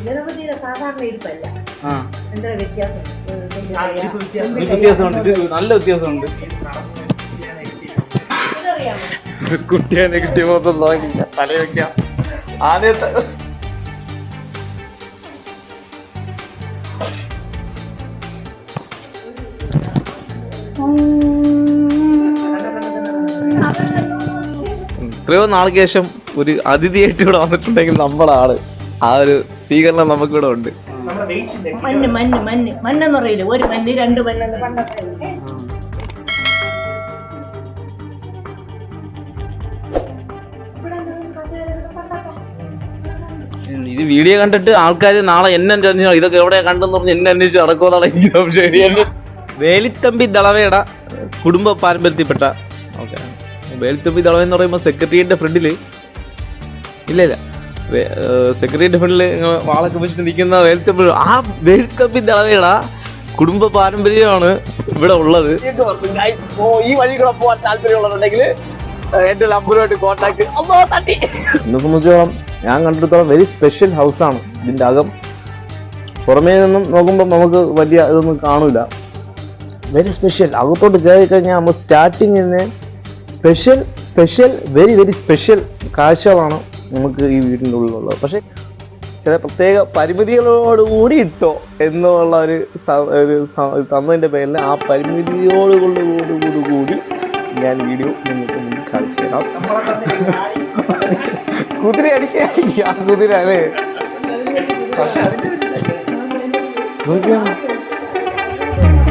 ഗണപതിയുടെ സാധാരണ ഇരിപ്പല്ല, എന്താ വ്യത്യാസമുണ്ട്, നല്ല വ്യത്യാസമുണ്ട്. കുട്ടിയെ കിട്ടിയ മൊത്തം നോക്കില്ല, തല വെക്കാം ആദ്യത്തെ. എത്രയോ നാൾക്ക് ശേഷം ഒരു അതിഥിയായിട്ട് ഇവിടെ വന്നിട്ടുണ്ടെങ്കിൽ നമ്മളാണ് ആ ഒരു സ്വീകരണം നമുക്കിവിടെ ഉണ്ട്. മഞ്ഞ് മഞ്ഞ് മഞ്ഞ് മഞ്ഞെന്ന് പറയില്ല, ഒരു മഞ്ഞ് രണ്ട് മഞ്ഞെന്ന് പണ്ടൊക്കെ. ഇത് വീഡിയോ കണ്ടിട്ട് ആൾക്കാർ നാളെ എന്നെ അന്വേഷിച്ചു ഇതൊക്കെ എവിടെയാ കണ്ടെന്ന് പറഞ്ഞ് എന്നെ അന്വേഷിച്ച് നടക്കുമെന്നാണ് എനിക്ക് സംശയം. വേലിത്തമ്പി ദളവയുടെ കുടുംബ പാരമ്പര്യത്തിൽപ്പെട്ട വേലിത്തമ്പി ദളവ എന്ന് പറയുമ്പോൾ സെക്രട്ടറിയേറ്റിന്റെ ഫ്രണ്ടില് ഇല്ല സെക്രട്ടറിയേറ്റിന്റെ ഫ്രണ്ടില് വാളൊക്കെ വെച്ചിട്ട് നിൽക്കുന്ന വേലിത്തമ്പി ദളവയുടെ കുടുംബ പാരമ്പര്യമാണ് ഇവിടെ ഉള്ളത്. ഈ വഴി കൂടെ പോകാൻ താല്പര്യമുള്ളതുണ്ടെങ്കിൽ എന്റെ നമ്പറുമായിട്ട് കോൺടാക്ട്. എന്നെ സംബന്ധിച്ചോളം ഞാൻ കണ്ടിടത്തോളം വെരി സ്പെഷ്യൽ ഹൗസാണ്. ഇതിന്റെ അകം പുറമേ നിന്നും നോക്കുമ്പോൾ നമുക്ക് വലിയ ഇതൊന്നും കാണൂല. Very special. അകത്തോട്ട് കയറി കഴിഞ്ഞാൽ നമ്മൾ സ്റ്റാർട്ടിങ്ങിന് സ്പെഷ്യൽ വെരി വെരി സ്പെഷ്യൽ കാഴ്ചകളാണ് നമുക്ക് ഈ വീടിൻ്റെ ഉള്ളിലുള്ളത്. പക്ഷെ ചില പ്രത്യേക പരിമിതികളോടുകൂടി ഇട്ടോ എന്നുള്ള ഒരു തന്നതിൻ്റെ പേരിൽ ആ പരിമിതിയോടുകൂടി ഞാൻ വീഡിയോ നിങ്ങൾക്ക് മുന്നിൽ കാണിച്ചു തരാം. കുതിര അടിക്കാൻ കുതിര അല്ലേ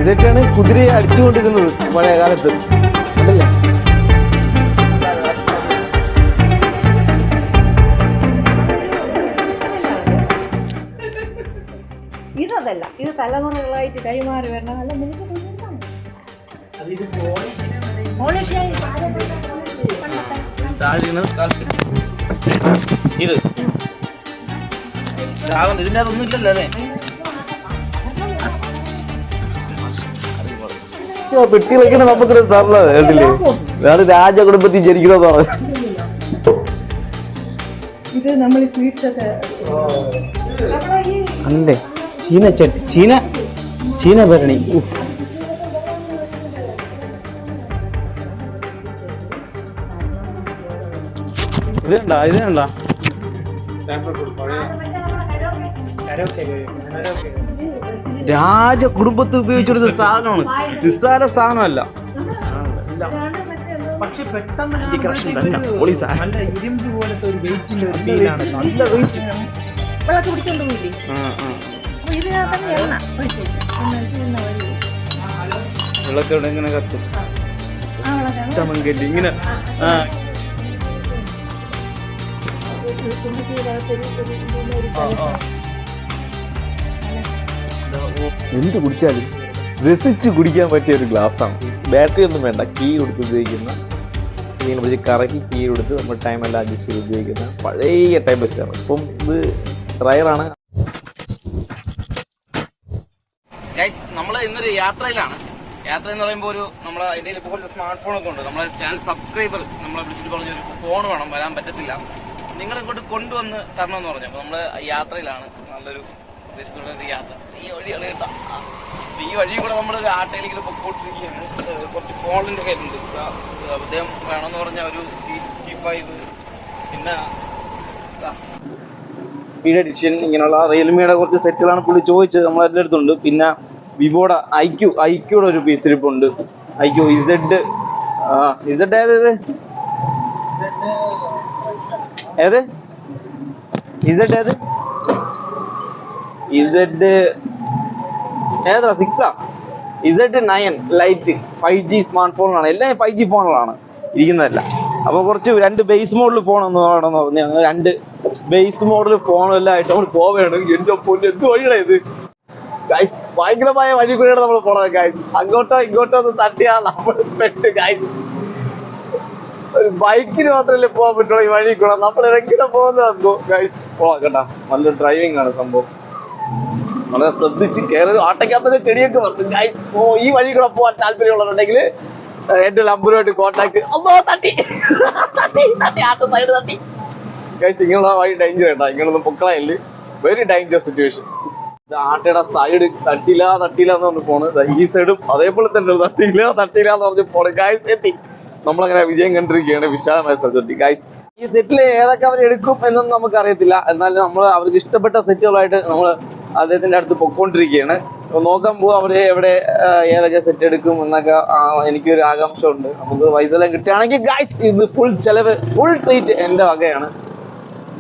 ഇതൊക്കെയാണ് കുതിരയെ അടിച്ചുകൊണ്ടിരുന്നത് പഴയ കാലത്ത് അല്ലല്ലേ? ഇതല്ല, ഇത് തലമുറകളായിട്ട് കൈമാറി വരണം. അല്ല ഇത് ഇതിന്റെ അതൊന്നും ഇല്ലല്ലോ അല്ലേ? പെട്ടികളൊക്കെയാണ് നമുക്കിവിടെ തരുന്നത് കേട്ടില്ലേ? വേറെ രാജകുടുംബത്തിൽ ജനിക്കണമെന്ന് പറഞ്ഞു. ഇത് നമ്മൾ അല്ലേ ചീന ഭരണി. ഇത് രാജകുടുംബത്തിൽ ഉപയോഗിച്ചൊരു സാധനമാണ്, നിസ്സാര സാധനമല്ല. പക്ഷെ പെട്ടെന്ന് ഇരുമ്പ് പോലത്തെ ഒരു വെയിറ്റിന്റെ ഒരു ഫീലാണ്. നല്ല വെയിറ്റ്. വെള്ളത്തോടെ ഇങ്ങനെ കത്തും ഇങ്ങനെ. എന്ത് കുടിച്ചാലും രസിച്ച് കുടിക്കാൻ പറ്റിയ ഒരു ഗ്ലാസ്സാണ്. ബാറ്ററി ഒന്നും വേണ്ട, കീ കൊടുത്ത് ഉപയോഗിക്കുന്ന, ഇങ്ങനെ പിടിച്ച് കറക്കി കീ കൊടുത്ത് നമ്മൾ ടൈം എല്ലാം അഡ്ജസ്റ്റ് ചെയ്ത് ഉപയോഗിക്കുന്ന പഴയ ടൈം ബസ്സാണ്. ഇപ്പം ഇത് റയറാണ്. നമ്മൾ ഇന്നൊരു യാത്രയിലാണ്. യാത്ര എന്ന് പറയുമ്പോൾ ഒരു നമ്മളെ എൻ്റെ ഇപ്പോൾ കുറച്ച് സ്മാർട്ട് ഫോണൊക്കെ ഉണ്ട്. നമ്മളെ ചാനൽ സബ്സ്ക്രൈബർ നമ്മളെ വിളിച്ചിട്ട് പറഞ്ഞൊരു ഫോൺ വേണം, വരാൻ പറ്റത്തില്ല, നിങ്ങളിങ്ങോട്ട് കൊണ്ടുവന്ന് തരണമെന്ന് പറഞ്ഞു. അപ്പോൾ നമ്മൾ യാത്രയിലാണ്, നല്ലൊരു പ്രദേശത്തുള്ള ഒരു യാത്ര. ഈ വഴിയാണ് കേട്ടോ. ഈ വഴി കൂടെ നമ്മളൊരു ആട്ടയിലേക്ക് പൊക്കോട്ടിരിക്കുകയാണ്. കുറച്ച് ഫോണിൻ്റെ കയ്യിലുണ്ട്. അദ്ദേഹം വേണമെന്ന് പറഞ്ഞ ഒരു C65, പിന്നെ സ്പീഡ് എഡിഷൻ, ഇങ്ങനെയുള്ള റിയൽമിയുടെ കുറച്ച് സെറ്റുകളാണ് പുള്ളി ചോദിച്ചത്. നമ്മളെല്ലാം അടുത്തുണ്ട്. പിന്നെ വിവോയുടെ ഐക്യൂടെ ഒരു പീസ് ഇരിപ്പുണ്ട്. ഐക്യൂ ഇസഡ് ഏത് ഇസഡ് ഏതാ 6 Z9 ലൈറ്റ് 5G സ്മാർട്ട് ഫോണാണ്. എല്ലാം 5G ഫോണുകളാണ് ഇരിക്കുന്നതല്ല. അപ്പോൾ കുറച്ച് 2 ബേസ് മോഡൽ ഫോൺ ഒന്ന് വേണമെന്ന് പറഞ്ഞു. ഞങ്ങൾ 2 ബേസ് മോഡൽ ഫോണെല്ലാം ആയിട്ട് നമ്മൾ പോവുകയാണ്. എൻ്റെ പൊന്ന് എന്ത് വഴിയാണ് ഇത് ഗൈസ്! ഭയങ്കരമായ വഴി കൂടെയാണ് നമ്മൾ പോണത് ഗൈസ്. അങ്ങോട്ടോ ഇങ്ങോട്ടോ ഒന്ന് തട്ടിയാൽ നമ്മൾ പെട്ട് ഗൈസ്. ഒരു ബൈക്കിന് മാത്രമല്ലേ പോകാൻ പറ്റുള്ളൂ ഈ വഴി കൂടെ. നമ്മൾ എങ്ങനെ പോകുന്നത് ഗൈസ്? പോവാം കേട്ടാ. നല്ല ഡ്രൈവിംഗ് ആണ് സംഭവം. വളരെ ശ്രദ്ധിച്ച് കയറി. ആട്ടയ്ക്കകത്തൊക്കെ ചെടിയൊക്കെ വന്നു ഗൈസ്. ഈ വഴി കൂടെ പോകാൻ താല്പര്യമുള്ളതുണ്ടെങ്കിൽ എന്റെ നമ്പറുമായിട്ട് കോൺടാക്ട്. തട്ടി ആട്ട സൈഡ് തട്ടി. ഇങ്ങനെയുള്ള വഴി ഡേഞ്ചർ കേട്ടോ, ഇങ്ങനൊന്നും പൊക്കളയില്ല, വെരി ഡേഞ്ചർ സിറ്റുവേഷൻ. ആട്ടയുടെ സൈഡ് തട്ടില്ല എന്ന് പറഞ്ഞ് പോണ്, ഈ സൈഡും അതേപോലെ തന്നെ തട്ടില്ല എന്ന് പറഞ്ഞ് പോണ്. ഗൈസ് എത്തി, നമ്മളങ്ങനെ വിജയം കണ്ടിരിക്കുകയാണ് വിശാലമായ സ്ഥലത്തെത്തി. ഗൈസ് ഈ സെറ്റിൽ ഏതൊക്കെ അവർ എടുക്കും എന്നൊന്നും നമുക്ക് അറിയത്തില്ല, എന്നാലും നമ്മൾ അവർക്ക് ഇഷ്ടപ്പെട്ട സെറ്റുകളായിട്ട് നമ്മൾ അദ്ദേഹത്തിന്റെ അടുത്ത് പൊക്കോണ്ടിരിക്കുകയാണ്. നോക്കാൻ പോകും അവര് എവിടെ ഏതൊക്കെ സെറ്റ് എടുക്കും എന്നൊക്കെ എനിക്കൊരു ആകാംക്ഷ ഉണ്ട്. നമുക്ക് പൈസ എല്ലാം കിട്ടുകയാണെങ്കിൽ ഗൈസ് ഇത് ഫുൾ ചെലവ്, ഫുൾ ട്രീറ്റ് എന്റെ വകയാണ്.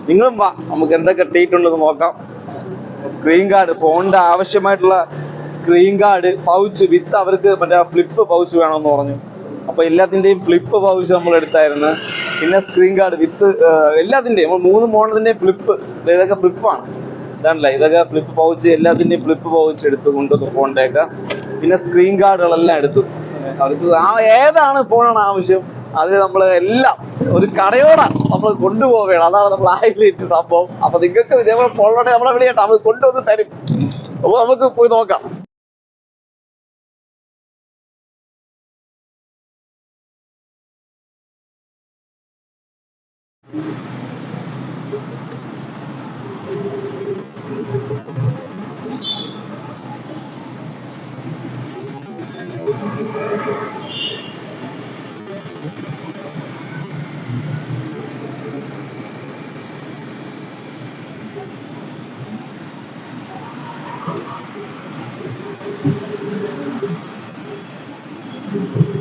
നിങ്ങളും വാ, നമുക്ക് എന്തൊക്കെ ട്രീറ്റ് ഉണ്ടെന്ന് നോക്കാം. സ്ക്രീൻ ഗാർഡ്, ഫോണിന്റെ ആവശ്യമായിട്ടുള്ള സ്ക്രീൻ ഗാർഡ്, പൗച്ച് വിത്ത് അവർക്ക് മറ്റേ ഫ്ലിപ്പ് പൗച്ച് വേണമെന്ന് പറഞ്ഞു. അപ്പൊ എല്ലാത്തിന്റെയും ഫ്ലിപ്പ് പൗച്ച് നമ്മൾ എടുത്തായിരുന്നു. പിന്നെ സ്ക്രീൻ ഗാർഡ് വിത്ത് എല്ലാത്തിന്റെയും 3 മോഡലിന്റെയും ഫ്ലിപ്പ്, ഇതൊക്കെ ഫ്ലിപ്പാണ്, ഇതാണല്ലേ, ഇതൊക്കെ ഫ്ലിപ്പ് പൗച്ച്, എല്ലാത്തിന്റെയും ഫ്ലിപ്പ് പൗച്ച് എടുത്ത് കൊണ്ടുവന്നു ഫോണിന്റെ ഒക്കെ. പിന്നെ സ്ക്രീൻ ഗാർഡുകളെല്ലാം എടുത്തു. അവർക്ക് ഏതാണ് ഫോണാണ് ആവശ്യം അത് നമ്മൾ എല്ലാം ഒരു കടയോടെ നമ്മൾ കൊണ്ടുപോവുകയാണ്. അതാണ് നമ്മൾ ഹൈലൈറ്റ് സംഭവം. അപ്പൊ നിങ്ങൾക്ക് ഇതേപോലെ ഫോണിലോടെ നമ്മളെ വിളിയട്ടെ, നമ്മൾ കൊണ്ടുവന്ന് തരും. അപ്പൊ നമുക്ക് പോയി നോക്കാം.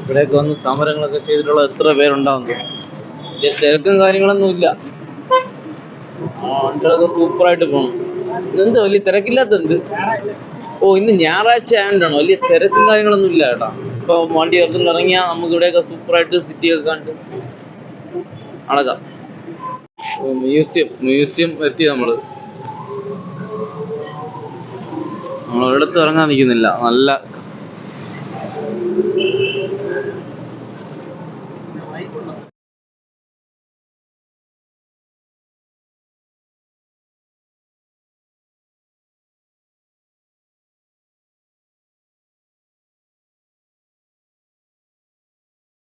ഇവിടെയൊക്കെ വന്ന് സമരങ്ങളൊക്കെ ചെയ്തിട്ടുള്ള എത്ര പേരുണ്ടാവുന്നു. വലിയ തിരക്കും കാര്യങ്ങളൊന്നും ഇല്ല, വണ്ടികളൊക്കെ സൂപ്പറായിട്ട് പോകണം. ഇതെന്ത് വലിയ തിരക്കില്ലാത്ത എന്ത്? ഓ ഇന്ന് ഞായറാഴ്ച ആയതുകൊണ്ടാണോ വലിയ തിരക്കും കാര്യങ്ങളൊന്നും ഇല്ല കേട്ടോ. ഇപ്പൊ വണ്ടി എടുത്തുകൊണ്ട് ഇറങ്ങിയാൽ നമുക്ക് ഇവിടെയൊക്കെ സൂപ്പറായിട്ട് സിറ്റി ഒക്കെ കണ്ട് നടക്കാം. മ്യൂസിയം എത്തി. നമ്മളൊരിടത്തും ഇറങ്ങാൻ നിൽക്കുന്നില്ല, നല്ല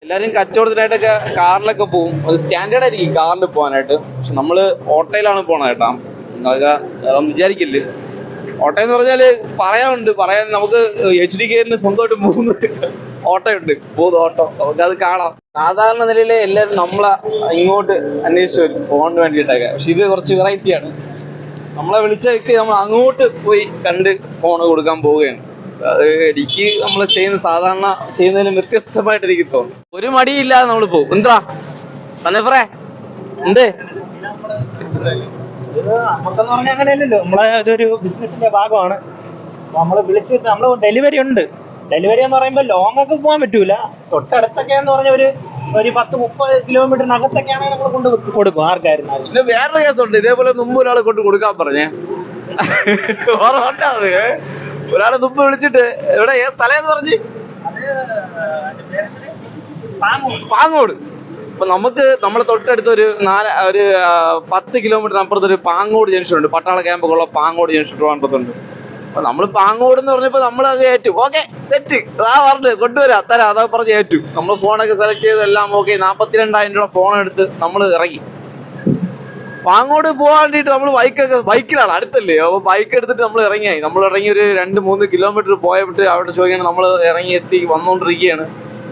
എല്ലാരും കച്ചവടത്തിനായിട്ടൊക്കെ കാറിലൊക്കെ പോകും. അത് സ്റ്റാൻഡേർഡ് ആയിരിക്കും കാറിൽ പോകാനായിട്ട്. പക്ഷെ നമ്മള് ഓട്ടോയിലാണ് പോണത് കേട്ടാ, അതൊക്കെ വിചാരിക്കില്ല. ഓട്ടോ എന്ന് പറഞ്ഞാല് പറയാൻ നമുക്ക് HDK സ്വന്തമായിട്ട് 3 ഓട്ടോയുണ്ട്, 3 ഓട്ടോ, നമുക്കത് കാണാം. സാധാരണ നിലയില് എല്ലാവരും നമ്മളെ ഇങ്ങോട്ട് അന്വേഷിച്ചു വരും ഫോണിന് വേണ്ടിയിട്ടൊക്കെ. പക്ഷെ ഇത് കുറച്ച് വെറൈറ്റിയാണ്. നമ്മളെ വിളിച്ച വ്യക്തി നമ്മൾ അങ്ങോട്ട് പോയി കണ്ട് ഫോണ് കൊടുക്കാൻ പോവുകയാണ്. അത് എനിക്ക് നമ്മൾ സാധാരണ ചെയ്യുന്നതിലും വ്യത്യസ്തമായിട്ട് എനിക്ക് തോന്നുന്നു. ഒരു മടിയില്ലാതെ നമ്മൾ പോകും. എന്താ തന്നെ പറ എന്തേ? നമുക്കെന്ന് പറഞ്ഞാൽ അങ്ങനെയല്ലല്ലോ, നമ്മളെ ഇതൊരു ബിസിനസിന്റെ ഭാഗമാണ്. നമ്മൾ വിളിച്ചിട്ട് നമ്മൾ ഡെലിവറി ഉണ്ട്. ഡെലിവറി എന്ന് പറയുമ്പോൾ ലോങ് ഒക്കെ പോകാൻ പറ്റൂല. തൊട്ടടുത്തൊക്കെ എന്ന് പറഞ്ഞ ഒരു 10-30 കിലോമീറ്ററിനകത്തൊക്കെയാണെങ്കിൽ നമ്മൾ കൊണ്ട് കൊടുക്കും ആർക്കായിരുന്നാലും. പിന്നെ വേറൊരു കേസുണ്ട്, ഇതേപോലെ മുമ്പ് ഒരാളെ കൊണ്ട് കൊടുക്കാൻ പറഞ്ഞേ, ഒരാളെ മുമ്പ് വിളിച്ചിട്ട് എവിടെ സ്ഥലം പറഞ്ഞ് പാങ്ങോട്. അപ്പൊ നമ്മളെ തൊട്ടടുത്ത് ഒരു 10 കിലോമീറ്റർ അപ്പുറത്ത് ഒരു പാങ്ങോട് ജംഗ്ഷൻ ഉണ്ട്. പട്ടാള ക്യാമ്പൊക്കെ ഉള്ള പാങ്ങോട് ജംഗ്ഷൻ ട്രിവാൻഡ്രത്തുണ്ട്. അപ്പൊ നമ്മള് പാങ്ങോട് എന്ന് പറഞ്ഞപ്പോ നമ്മളത് ഏറ്റു. ഓക്കെ സെറ്റ്, പറഞ്ഞു തരാം അതാ പറഞ്ഞ് ഏറ്റു. നമ്മൾ ഫോണൊക്കെ സെലക്ട് ചെയ്ത് എല്ലാം ഓക്കെ. 42,000 രൂപ ഫോൺ എടുത്ത് നമ്മൾ ഇറങ്ങി. പാങ്ങോട് പോകാൻ വേണ്ടിട്ട് നമ്മൾ ബൈക്കിലാണ്, അടുത്തല്ലേ. അപ്പൊ ബൈക്ക് എടുത്തിട്ട് നമ്മൾ ഇറങ്ങി ഒരു 2-3 കിലോമീറ്റർ പോയിട്ട് അവിടെ ചോദിക്കണം. നമ്മൾ ഇറങ്ങി എത്തി വന്നോണ്ടിരിക്കുകയാണ്.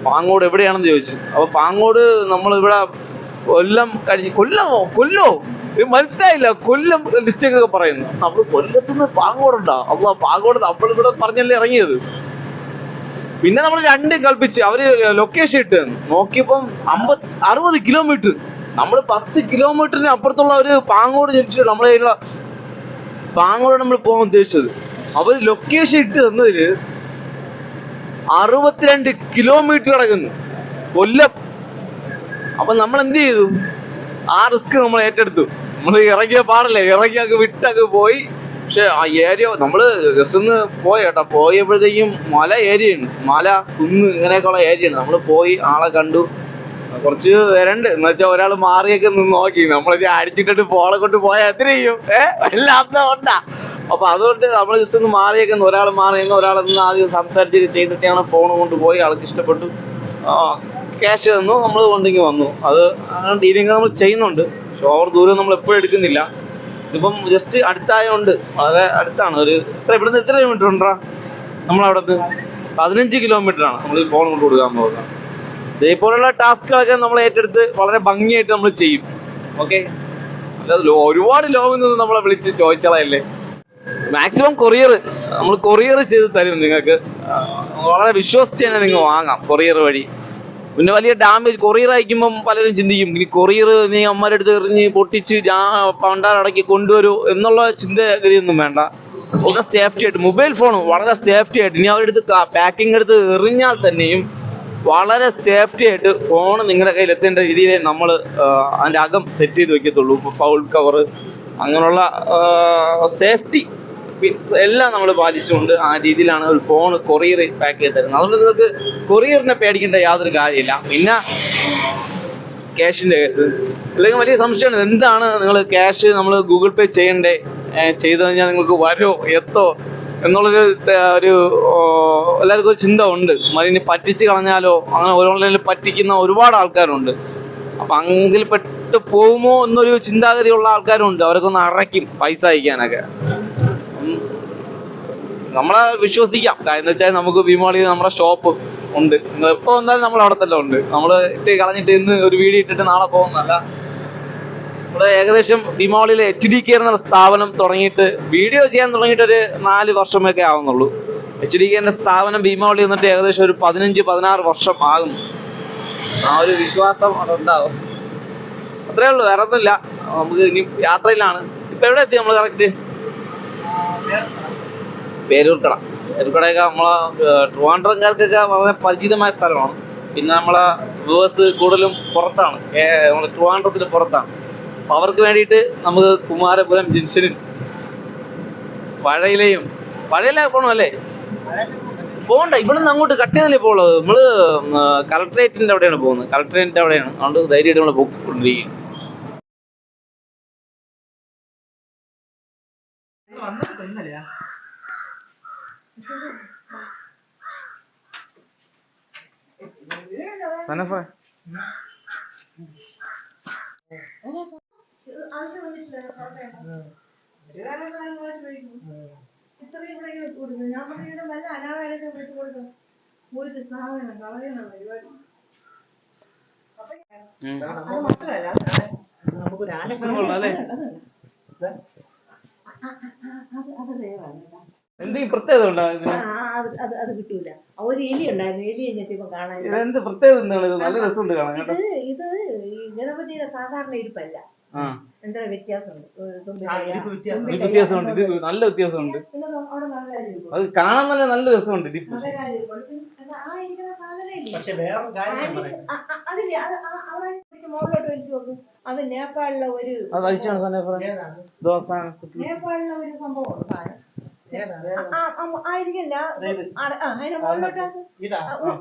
പാങ്ങോട് എവിടെയാണെന്ന് ചോദിച്ചു. അപ്പൊ പാങ്ങോട് നമ്മളിവിടെ കൊല്ലോ ഇത് മനസ്സിലായില്ല. കൊല്ലം ഡിസ്ട്രിക്ട് ഒക്കെ പറയുന്നു. നമ്മൾ കൊല്ലത്തുനിന്ന് പാങ്ങോടുണ്ടോ? അപ്പൊ പാങ്ങോട് നമ്മളിവിടെ പറഞ്ഞല്ലേ ഇറങ്ങിയത്. പിന്നെ നമ്മൾ 2 കൽപ്പിച്ച് അവര് ലൊക്കേഷൻ ഇട്ട് നോക്കിയപ്പം 60 കിലോമീറ്റർ. നമ്മൾ 10 കിലോമീറ്ററിന് അപ്പുറത്തുള്ള ഒരു പാങ്ങോട് ജംഗ്ഷൻ പാങ്ങോട് നമ്മൾ പോകാൻ ഉദ്ദേശിച്ചത്. അവര് ലൊക്കേഷൻ ഇട്ട് തന്നതില് 62 കിലോമീറ്റർ കിടക്കുന്നു കൊല്ലം. അപ്പൊ നമ്മൾ എന്ത് ചെയ്തു? ആ റിസ്ക് നമ്മൾ ഏറ്റെടുത്തു. നമ്മൾ ഇറങ്ങിയ പാടല്ലേ, ഇറങ്ങിയൊക്കെ വിട്ടൊക്കെ പോയി. പക്ഷെ ആ ഏരിയ നമ്മള് ജസ്റ്റ് ഒന്ന് കേട്ടോ. പോയപ്പോഴത്തേക്കും മല ഏരിയയാണ്, മല കുന്ന് ഇങ്ങനെയൊക്കെയുള്ള ഏരിയയാണ്. നമ്മൾ പോയി ആളെ കണ്ടു. കുറച്ച് പേരുണ്ട് എന്ന് വെച്ചാൽ ഒരാൾ മാറിയൊക്കെ നിന്ന് നോക്കി. നമ്മളൊരു അടിച്ചിട്ടിട്ട് ഫോളെ കൊണ്ട് പോയാൽ എത്ര ചെയ്യും? വല്ലാത്ത ഉണ്ടാ. അപ്പൊ അതുകൊണ്ട് നമ്മൾ ജസ്റ്റ് ഒന്ന് മാറിയൊക്കെ ഒരാൾ മാറിയെങ്കിൽ ഒരാൾ നിന്ന് ആദ്യം സംസാരിച്ച് ചെയ്തിട്ടാണ് ഫോൺ കൊണ്ട് പോയി. ആൾക്ക് ഇഷ്ടപ്പെട്ടു, ക്യാഷ് തന്നു, നമ്മൾ കൊണ്ടെങ്കിൽ വന്നു. അത് ഡീലിംഗ് നമ്മൾ ചെയ്യുന്നുണ്ട്. ഓവർ ദൂരം നമ്മൾ എപ്പോഴും എടുക്കുന്നില്ല. ഇതിപ്പം ജസ്റ്റ് അടുത്തായതുകൊണ്ട് വളരെ അടുത്താണ്. ഒരു ഇവിടുന്ന് എത്ര കിലോമീറ്റർ ഉണ്ടാ നമ്മളവിടത്ത്? 15 കിലോമീറ്ററാണ് നമ്മൾ ഈ ഫോൺ കൊണ്ട് കൊടുക്കാൻ പോകുന്നത്. ഇതേപോലുള്ള ടാസ്കുകളൊക്കെ നമ്മൾ ഏറ്റെടുത്ത് വളരെ ഭംഗിയായിട്ട് നമ്മൾ ചെയ്യും. ഓക്കെ, അല്ലാതെ ഒരുപാട് ലോങ്ങിൽ നിന്ന് നമ്മളെ വിളിച്ച് ചോദിച്ചാലല്ലേ. മാക്സിമം നമ്മൾ കൊറിയർ ചെയ്ത് തരും നിങ്ങൾക്ക്. വളരെ വിശ്വസിച്ച് തന്നെ നിങ്ങൾ വാങ്ങാം കൊറിയർ വഴി. പിന്നെ വലിയ ഡാമേജ് കൊറിയർ അയക്കുമ്പം പലരും ചിന്തിക്കും ഇനി കൊറിയർ നീ അമ്മയുടെ അടുത്ത് എറിഞ്ഞ് പൊട്ടിച്ച് പണ്ടാറടക്കി കൊണ്ടുവരൂ എന്നുള്ള ചിന്തഗതിയൊന്നും വേണ്ട. വളരെ സേഫ്റ്റി ആയിട്ട് മൊബൈൽ ഫോൺ വളരെ സേഫ്റ്റി ആയിട്ട്, ഇനി അവരുടെ അടുത്ത് പാക്കിംഗ് എടുത്ത് എറിഞ്ഞാൽ തന്നെയും വളരെ സേഫ്റ്റി ആയിട്ട് ഫോൺ നിങ്ങളുടെ കയ്യിൽ എത്തേണ്ട രീതിയിൽ നമ്മൾ അതിൻ്റെ അകം സെറ്റ് ചെയ്ത് വെക്കത്തുള്ളൂ. ഇപ്പോൾ ഫൗൾ കവർ അങ്ങനെയുള്ള സേഫ്റ്റി എല്ലാം നമ്മൾ പാലിച്ചുകൊണ്ട് ആ രീതിയിലാണ് ഒരു ഫോൺ കൊറിയർ പാക്ക് ചെയ്ത് തരുന്നത്. അതുകൊണ്ട് നിങ്ങൾക്ക് കൊറിയറിനെ പേടിക്കേണ്ട യാതൊരു കാര്യമില്ല. പിന്നെ ക്യാഷിൻ്റെ കേസ് അല്ലെങ്കിൽ വലിയ സംശയമാണ്, എന്താണ് നിങ്ങൾ ക്യാഷ് നമ്മൾ ഗൂഗിൾ പേ ചെയ്യണ്ടേ, ചെയ്തു കഴിഞ്ഞാൽ നിങ്ങൾക്ക് വരുമോ എത്തോ എന്നുള്ളൊരു എല്ലാവർക്കും ഒരു ചിന്ത ഉണ്ട്. മറിനി പറ്റിച്ച് കളഞ്ഞാലോ, അങ്ങനെ ഓൺലൈനിൽ പറ്റിക്കുന്ന ഒരുപാട് ആൾക്കാരുണ്ട്. അപ്പം അങ്കിൽ പെട്ട് പോകുമോ എന്നൊരു ചിന്താഗതിയുള്ള ആൾക്കാരുണ്ട്. അവരൊക്കെ ഒന്ന് അറയ്ക്കും പൈസ അയക്കാനൊക്കെ. നമ്മളെ വിശ്വസിക്കാം. എന്ന് വെച്ചാൽ നമുക്ക് ഭീമാളിയിൽ നമ്മുടെ ഷോപ്പ് ഉണ്ട്. എപ്പോൾ വന്നാലും നമ്മൾ അവിടെ തന്നെ ഉണ്ട്. നമ്മൾ ഇട്ട് കളഞ്ഞിട്ട് ഇന്ന് ഒരു വീഡിയോ ഇട്ടിട്ട് നാളെ പോകുന്നതല്ല. നമ്മൾ ഏകദേശം ഭീമാളിയിൽ HDK എന്ന സ്ഥാപനം തുടങ്ങിയിട്ട് വീഡിയോ ചെയ്യാൻ തുടങ്ങിയിട്ട് ഒരു 4 വർഷമൊക്കെ ആവുന്നുള്ളൂ. HDK സ്ഥാപനം ഭീമാളി വന്നിട്ട് ഏകദേശം ഒരു 15-16 വർഷം ആകും. ആ ഒരു വിശ്വാസം അവിടെ ഉണ്ടാവും. അത്രേ ഉള്ളൂ, വേറെ ഒന്നുമില്ല. നമുക്ക് ഇനി യാത്രയിലാണ്. ഇപ്പൊ എവിടെ എത്തി നമ്മൾ കറക്റ്റ്? പേരൂർക്കട. പേരൂർക്കടയൊക്കെ നമ്മളെ ട്രിവാൻഡ്രംകാർക്കൊക്കെ വളരെ പരിചിതമായ സ്ഥലമാണ്. പിന്നെ നമ്മളെ വ്യൂവേഴ്സ് കൂടുതലും പുറത്താണ്, നമ്മളെ ട്രിവാൻഡ്രത്തിന് പുറത്താണ്. അപ്പം അവർക്ക് വേണ്ടിയിട്ട് നമുക്ക് കുമാരപുരം ജംഗ്ഷനിൽ പഴയില പോകണം അല്ലേ? പോകണ്ട, ഇവിടെ നിന്ന് അങ്ങോട്ട് കട്ട് ചെയ്തല്ലേ പോകുള്ളത്. നമ്മള് കളക്ടറേറ്റിന്റെ അവിടെയാണ് പോകുന്നത്. കളക്ടറേറ്റിന്റെ അവിടെയാണ്. അതുകൊണ്ട് ധൈര്യമായിട്ട് നമ്മൾ പോയിക്കൊണ്ടിരിക്കും. എന്തെങ്കിലും പ്രത്യേകത ഉണ്ടോ? അത് കിട്ടൂല. ഒരു എലി ഉണ്ടായിരുന്നു, എലി കഴിഞ്ഞിട്ട് കാണാൻ എന്ത് പ്രത്യേകത? നല്ല രസമുണ്ട് കാണാൻ. ഇത് ഈ ഗണപതിയുടെ സാധാരണ ഇരിപ്പല്ല, എന്താ വ്യത്യാസമുണ്ട്. വ്യത്യാസമുണ്ട്, ഇത് നല്ല വ്യത്യാസമുണ്ട്. അത് കാണാൻ തന്നെ നല്ല രസമുണ്ട്. അത് നേപ്പാളിലെ ഒരു സംഭവമാണ്. ആയിരിക്കില്ല, അതിന്റെ മുകളിലോട്ട്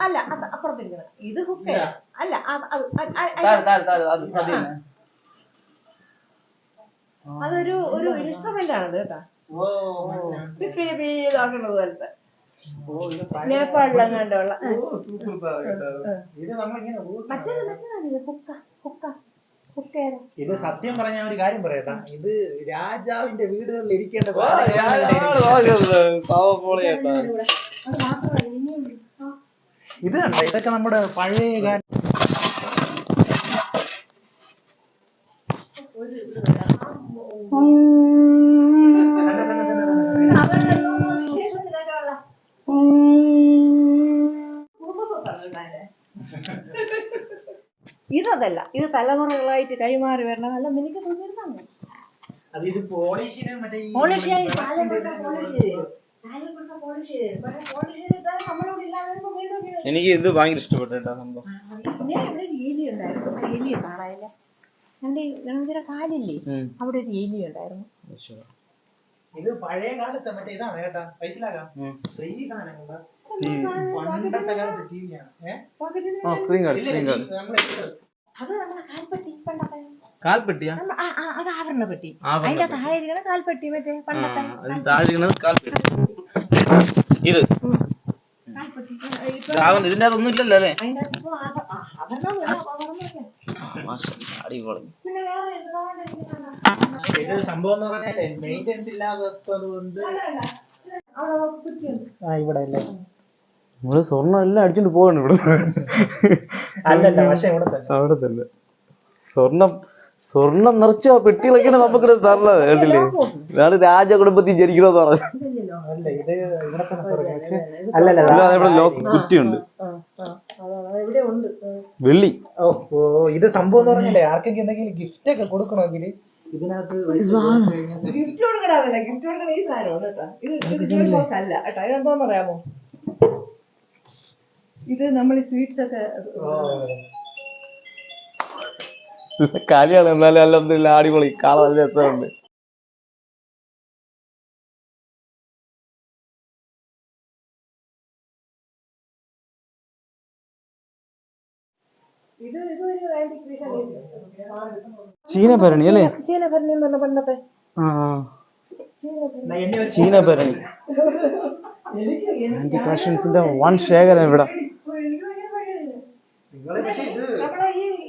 അല്ല, അപ്പുറത്തിരിക്കണം. ഇത് ഹുക്ക് അല്ല, അതൊരു ഇൻസ്ട്രുമെന്റ് ആണത് കേട്ടാ. ഇതാക്കുന്നത് പോലത്തെ നേപ്പാളിലെങ്ങാണ്ടുള്ള ഇത് സത്യം പറഞ്ഞ ഒരു കാര്യം പറയട്ടാ, ഇത് രാജാവിന്റെ വീടുകളിൽ ഇരിക്കേണ്ട ഇത് കണ്ട, ഇതൊക്കെ നമ്മുടെ പഴയ കാലം. ഇതല്ല, ഇത് തലമുറകളായിട്ട് കൈമാറി വരണം. നല്ല മിനിക്ക് തോന്നിയിരുന്നാണ്. എനിക്ക് ഇത് ഭയങ്കര ഇഷ്ടപ്പെട്ടു സംഭവം. എലി ഉണ്ടായിരുന്നു, ആ എലിയെ കാണാനില്ല. എന്റെ ഗണപതിയുടെ കാലില്ലേ, അവിടെ ഒരു എലി ഉണ്ടായിരുന്നു. ഇത് പഴയ കാലത്തെ മറ്റേ ഇതാണ് കേട്ടാ, മനസ്സിലാക്കാം. പണ്ടത്തെ കാലത്ത് ടിവിയാണ്. കാൽപ്പെട്ടിയാ? അത് ആഭരണപ്പെട്ടി. അതിന്റെ താഴെ ഇരിക്കണ കാൽപ്പെട്ടി, മറ്റേ പണ്ടത്തെ ഇത് ഇതിന്റെ അതൊന്നും ഇല്ലല്ലോ അല്ലേ? അടിപൊളി. പിന്നെ വേറെ എന്താ ഇത് സംഭവം എന്ന് പറഞ്ഞാലേ മെയിൻ്റെനൻസ് ഇല്ലാത്തത് കൊണ്ട് അവിടെ കുറ്റിയുണ്ട്. ഇവിടെ അല്ലേ നമ്മള് സ്വർണ്ണം എല്ലാം അടിച്ചോണ്ട് പോവാണ് ഇവിടെ. അല്ലല്ല പക്ഷെ ഇവിടെ തന്നെ അവിടെ തന്നെ സ്വർണം നിറച്ച പെട്ടികളൊക്കെയാണ് നമുക്കിവിടെ തരണത് കേട്ടില്ലേ. ഇതാണ് രാജകുടുംബത്തിൽ ജനിക്കണമെന്ന് പറഞ്ഞു. അല്ല ഇത് ഇവിടെ തന്നെ തുറക്കാം. അല്ലല്ല ഇവിടെ ലോക്ക് കുറ്റിയുണ്ട്. ഇവിടെ ഉണ്ട്. വെള്ളി. ഓ ഇത് സംഭവം എന്ന് പറഞ്ഞാലേ ആർക്കെങ്കിലും എന്തെങ്കിലും ഗിഫ്റ്റ് ഒക്കെ കൊടുക്കണമെങ്കിൽ ഇതിനകത്ത് ഗിഫ്റ്റ് കൊടുക്കണതല്ല, ഗിഫ്റ്റ് കൊടുക്കണ ഈ സാധനമാണ് കേട്ടോ. ഇത് ജോലി ബോക്സ് അല്ല കേട്ടോ. ഇതെന്താന്ന് അറിയാമോ? ഇത് നമ്മൾ സ്വീറ്റ്സ് ഒക്കെ കാലിയാണ്. എന്നാലും അല്ല അടിപൊളി. കാണാൻ നല്ല രസമുണ്ട്. ചീനഭരണി അല്ലേ? ചീനഭരണി എന്ന് പറഞ്ഞ പണ്ടത്തെ ചീനഭരണി ആന്റി കളക്ഷൻസിന്റെ വൺ ശേഖരം ഇവിടെ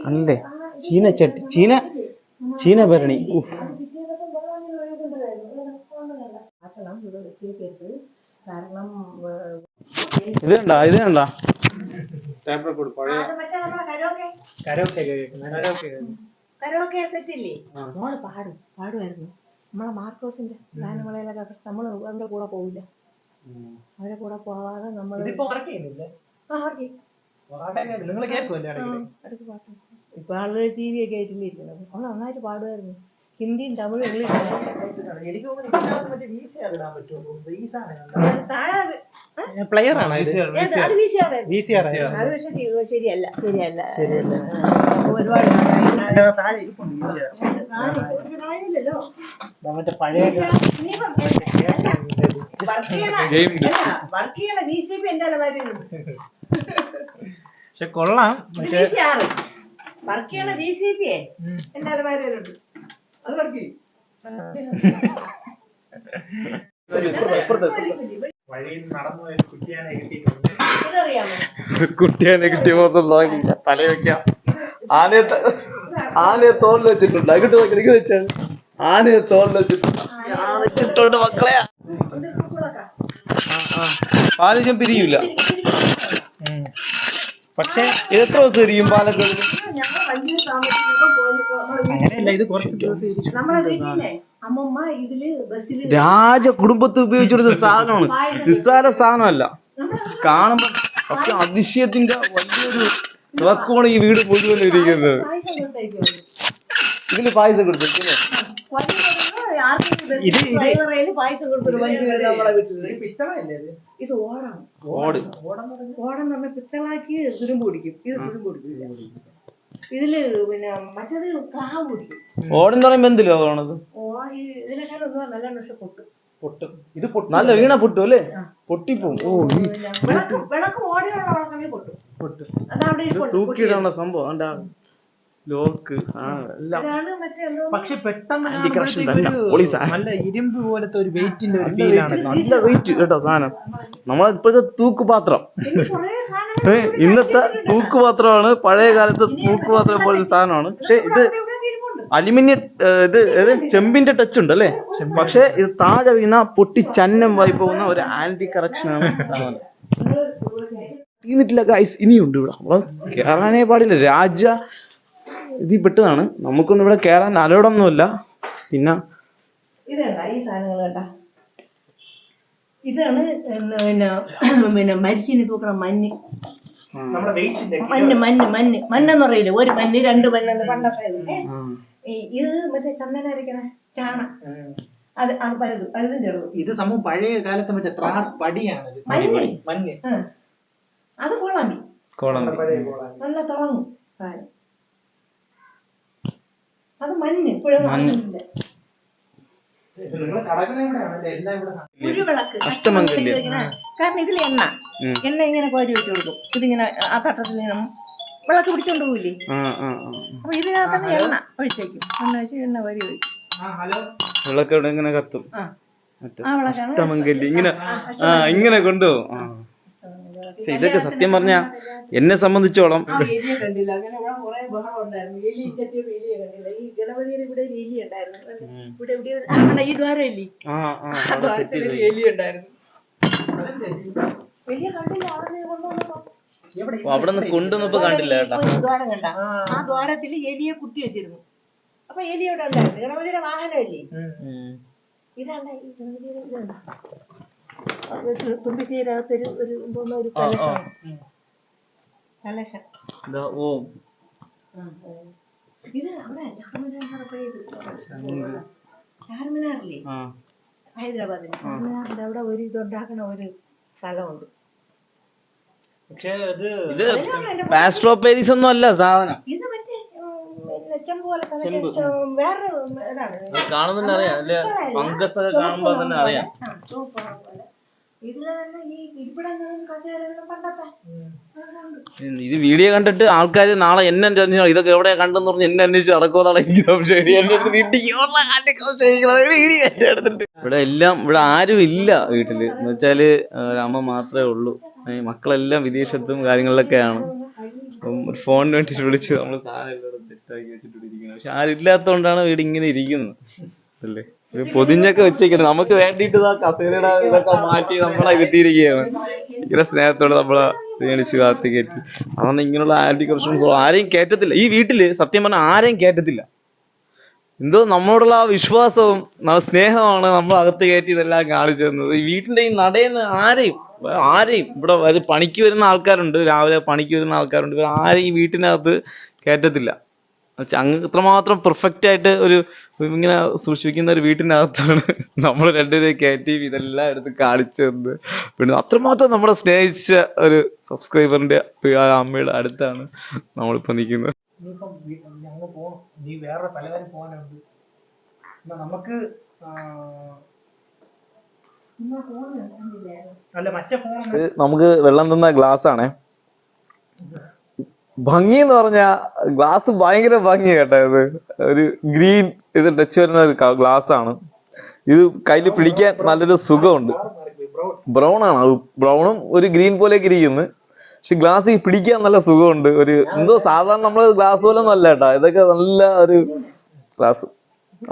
അല്ലേ. ചീനച്ചട്ടി, ചീനഭരണി. കാരണം ഇത് കണ്ടാ കരോക്കെ സെറ്റില്ലേ, മോള് പാടുമായിരുന്നു. നമ്മളെ മാർക്കോസിന്റെ ഗാനമേളയിലൊക്കെ നമ്മൾ അവരുടെ കൂടെ പോവില്ല. അവരുടെ കൂടെ പോവാതെ നമ്മൾ ഇപ്പൊ ആളുകൾ ടി വി ഒക്കെ ആയിട്ടില്ലേ ഇരിക്കുന്നത്. അവൾ നന്നായിട്ട് പാടുമായിരുന്നു. ഹിന്ദിയും തമിഴും ഇംഗ്ലീഷും. പ്ലെയർ ആണ് അത് പക്ഷെ ശരിയല്ല. ഒരുപാട് മറ്റേ പഴയ വർക്ക് ചെയ്യണ VCP എന്റെ പക്ഷെ കൊള്ളാം. വർക്ക് ചെയ്യണ VCP എന്റെ അലമാരിയിലുണ്ട്. അത് വർക്ക് ചെയ്യും. വഴിയിൽ നടന്നു കുട്ടിയാനെ കിട്ടിയിട്ടുണ്ട്. ഇതറിയാമോ? കുട്ടിയാനെ കിട്ടിയ മൊത്തം നോക്കില്ല. തല വെക്കാം. ആനയെ തോളിൽ വെച്ചിട്ടുണ്ട്. അങ്ങോട്ട് നോക്കി വെച്ചാൽ ആനയെ തോളിൽ വെച്ചിട്ടുണ്ട് മക്കളെ. പാലം പിരിയൂല. പക്ഷെ ഇത് എത്ര ദിവസം ഇരിക്കും പാലൊക്കെ? അങ്ങനെയല്ല, ഇത് കുറച്ച് ദിവസം രാജ കുടുംബത്തിൽ ഉപയോഗിച്ചിരുന്ന സാധനമാണ്. നിസ്സാര സാധനമല്ല. കാണുമ്പോ പക്ഷെ അതിശയത്തിന്റെ വലിയൊരു വിളക്കമാണ് ഈ വീട് മുഴുവൻ ഇരിക്കുന്നത്. ഇതിന് പായസം കൊടുത്തില്ലേ? ഇത് ഓടെന്ന് പറഞ്ഞ പിത്തളാക്കി തുരുമ്പ് പിടിക്കും. ഇത് തുരുമ്പ് പിടിക്കില്ല. ഇതില് പിന്നെ മറ്റേത് ക്ലാവ് പിടിക്കും. ഓടെന്ന് പറയുമ്പോ എന്തിലോ ആണത്? ഇതിനേക്കാളും ഒന്നും നല്ല പക്ഷെ പൊട്ടും. ഇത് നല്ല വീണ പൊട്ടും അല്ലേ? പൊട്ടിപ്പോവും. വിളക്ക് ഓടിയുള്ള വിളക്കണേ പൊട്ടും. തൂക്കിയിടാനുള്ള സംഭവം ലോക്ക്. പക്ഷെ പെട്ടെന്ന് നല്ല ഇരുമ്പ് പോലത്തെ ഒരു വെയിറ്റിന്റെ ഒരു ഫീലാണ്. നല്ല വെയിറ്റ് കേട്ടോ സാധനം. നമ്മളിപ്പോഴത്തെ തൂക്കുപാത്രം, ഇന്നത്തെ തൂക്കുപാത്രമാണ്. പഴയ കാലത്തെ തൂക്കുപാത്രം പോലത്തെ സാധനമാണ്. പക്ഷെ ഇത് അലുമിനിയം, ഇത് ചെമ്പിന്റെ ടച്ച് ഉണ്ട് അല്ലേ? പക്ഷെ ഇത് താഴെ വീണ പൊട്ടി ചന്നം വായി പോകുന്ന ഒരു ആന്റി കറക്ഷനാണ് സാധനം. തീർന്നിട്ടില്ല ഗൈസ്, ഇനിയുണ്ട് ഇവിടെ. നമ്മള് കേറാനേ പാടില്ല. രാജ ഇതിൽ പെട്ടതാണ്. നമുക്കൊന്നും ഇവിടെ കേറാൻ അലോടൊന്നുമില്ല. പിന്നെ ഈ സാധനങ്ങൾ കേട്ടാ, ഇതാണ് പിന്നെ മരിച്ചിന് തൂക്കണം. മണ്ണെന്ന് പറയില്ല. ഒരു മഞ്ഞ്, രണ്ട് മഞ്ഞെന്ന് പണ്ടത്തെ. ഇത് മറ്റേ ചന്ദന അരക്കണ ചാണ, അത് പലതും ചെറുതും. ഇത് സംഭവം പഴയ കാലത്ത് മറ്റേ ത്രാസ് പടിയാണ്. മഞ്ഞ് അത് കോളാമ്പി നല്ല തിളങ്ങും സാധനം. അത് മഞ്ഞ് ഇപ്പോഴും കുരുവിളക്ക്. കാരണം ഇതിൽ എണ്ണ ഇങ്ങനെ കോരി വെച്ച് കൊടുക്കും. ഇതിങ്ങനെ ആ തട്ടത്തിൽ വിളക്ക് പിടിച്ചോണ്ട് പോവില്ലേ? അപ്പൊ ഇതിനകത്ത് എണ്ണ ഒഴിച്ചേക്കും. എണ്ണ വെച്ച് എണ്ണ കോരി ഒഴിക്കും. വിളക്ക് ഇവിടെ ഇങ്ങനെ കത്തും. അഷ്ടമംഗലി ഇങ്ങനെ കൊണ്ടുപോകും. പക്ഷെ ഇതൊക്കെ സത്യം പറഞ്ഞാ എന്നെ സംബന്ധിച്ചോളം എലിയെ കണ്ടില്ല. അങ്ങനെ ഇവിടെ കുറെ ബഹളം ഉണ്ടായിരുന്നു. എലി ചെത്തിയ എലിയെ കണ്ടില്ല. ഈ ഗണപതിയുടെ ഇവിടെ ഒരു എലി ഉണ്ടായിരുന്നു. ഇവിടെ ഇവിടെ ഈ ദ്വാരം ഇല്ലേ, ആ ദ്വാരത്തിൽ ഒരു എലി ഉണ്ടായിരുന്നു. എലിയെ കണ്ടില്ല. അവിടെ നിന്ന് കൊണ്ടുവന്നപ്പോ കണ്ടില്ല കേട്ടാ. ദ്വാരം കണ്ട, ആ ദ്വാരത്തിൽ എലിയെ കുത്തി വെച്ചിരുന്നു. അപ്പൊ എലി ഇവിടെ ഉണ്ടായിരുന്നു. ഗണപതിയുടെ വാഹനമല്ലേ ഇതാണ്. ഈ ഗണപതിയുടെ ഇതാണ് തുമ്പിക്കൈരകത്തൊരു ഒരു കലശം. കലശം ഇത് അവിടെ ചാർമിനാറില്ലേ, ഹൈദരാബാദിൽ ചാർമിനാറിന്റെ അവിടെ ഒരു ഇതുണ്ടാക്കണ ഒരു സ്ഥലമുണ്ട്. പക്ഷേ ഇത് പാസ്ട്രോപേരീസ് ഒന്നും അല്ല സാധനം. ഇത് മറ്റേ ചെമ്പ് പോലെ വേറെ ഇതാണ് കാണുന്നുണ്ട്, അറിയാം. ഫംഗസ് ഒക്കെ കാണുമ്പോ തന്നെ അറിയാം. ഇത് വീഡിയോ കണ്ടിട്ട് ആൾക്കാർ നാളെ എന്നെ അന്വേഷിച്ചു ഇതൊക്കെ എവിടെയാ കണ്ടെന്ന് പറഞ്ഞ് എന്നെ അന്വേഷിച്ച് നടക്കുമെന്നാണ് എനിക്ക് സംശയം. ഇവിടെ എല്ലാം ഇവിടെ ആരും ഇല്ല വീട്ടില് എന്ന് വെച്ചാല് അമ്മ മാത്രമേ ഉള്ളൂ. മക്കളെല്ലാം വിദേശത്തും കാര്യങ്ങളിലൊക്കെയാണ്. അപ്പം ഒരു ഫോണിന് വേണ്ടിട്ട് വിളിച്ച് നമ്മള് സാധനം സെറ്റാക്കി വെച്ചിട്ടിരിക്കുന്നത്. പക്ഷെ ആരും ഇല്ലാത്തതുകൊണ്ടാണ് വീട് ഇങ്ങനെ ഇരിക്കുന്നത് അല്ലേ. ഒരു പൊതിഞ്ഞൊക്കെ വെച്ചേക്കുന്നത് നമുക്ക് വേണ്ടിയിട്ട് കസേരയുടെ ഇതൊക്കെ മാറ്റി നമ്മളെ ഇരുത്തിയിരിക്കുകയാണ്. ഇങ്ങനെ സ്നേഹത്തോടെ നമ്മളെ മേടിച്ച് കാത്തി കയറ്റി. അതാണ് ഇങ്ങനെയുള്ള ആന്റി കറപ്ഷൻസ് ആരെയും കയറ്റത്തില്ല ഈ വീട്ടില്. സത്യം പറഞ്ഞാൽ ആരെയും കയറ്റത്തില്ല. എന്തോ നമ്മളോടുള്ള ആ വിശ്വാസവും സ്നേഹമാണ് നമ്മൾ അകത്ത് കയറ്റി ഇതെല്ലാം കാണിച്ചു തന്നത്. ഈ വീട്ടിന്റെ ഈ നടയെന്ന് ആരെയും ഇവിടെ പണിക്ക് വരുന്ന ആൾക്കാരുണ്ട്, രാവിലെ പണിക്ക് വരുന്ന ആൾക്കാരുണ്ട്. ഇവർ ആരെയും ഈ വീട്ടിനകത്ത് കയറ്റത്തില്ല. അങ്ങ് ഇത്രമാത്രം പെർഫെക്റ്റ് ആയിട്ട് ഒരു ഇങ്ങനെ സൂക്ഷിക്കുന്ന ഒരു വീട്ടിനകത്താണ് നമ്മൾ രണ്ടുപേരെയും കയറ്റി ഇതെല്ലാം എടുത്ത് കാണിച്ചു തന്ന്. പിന്നെ അത്രമാത്രം നമ്മളെ സ്നേഹിച്ച ഒരു സബ്സ്ക്രൈബറിന്റെ അമ്മയുടെ അടുത്താണ് നമ്മളിപ്പോ നിൽക്കുന്നത്. ഞങ്ങൾ പോകണം. നീ വേറെ പലവരും പോകാനുണ്ട്. നമുക്ക് അല്ല മറ്റേ ഫോൺ നമുക്ക് വെള്ളം തന്ന ഗ്ലാസ് ആണേ. ഭംഗി എന്ന് പറഞ്ഞാ ഗ്ലാസ് ഭയങ്കര ഭംഗി കേട്ടോ. ഇത് ഒരു ഗ്രീൻ ഇത് ടച്ച് വരുന്ന ഒരു ഗ്ലാസ് ആണ്. ഇത് കയ്യിൽ പിടിക്കാൻ നല്ലൊരു സുഖമുണ്ട്. ബ്രൗൺ ആണ്, ബ്രൗണും ഒരു ഗ്രീൻ പോലെയൊക്കെ ഇരിക്കുന്നു. പക്ഷെ ഗ്ലാസ് പിടിക്കാൻ നല്ല സുഖമുണ്ട്. ഒരു എന്തോ സാധാരണ നമ്മള് ഗ്ലാസ് പോലെ ഒന്നും അല്ല കേട്ടോ. ഇതൊക്കെ നല്ല ഒരു ഗ്ലാസ്.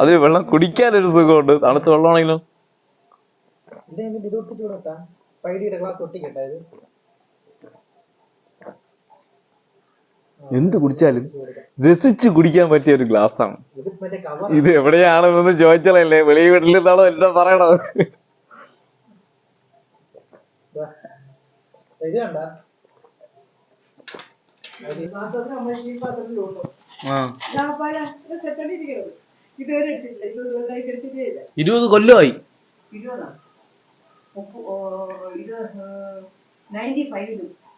അതിൽ വെള്ളം കുടിക്കാനൊരു സുഖമുണ്ട്. തണുത്ത വെള്ളമാണെങ്കിലും എന്ത് കുടിച്ചാലും രസിച്ച് കുടിക്കാൻ പറ്റിയ ഒരു ഗ്ലാസ് ആണ്. ഇത് എവിടെയാണെന്നൊന്നും ചോദിച്ചാലല്ലേ വെളിയിൽ വീട്ടിലെന്നാണോ എന്നോ പറയണത്. ആ 20 കൊല്ലമായി.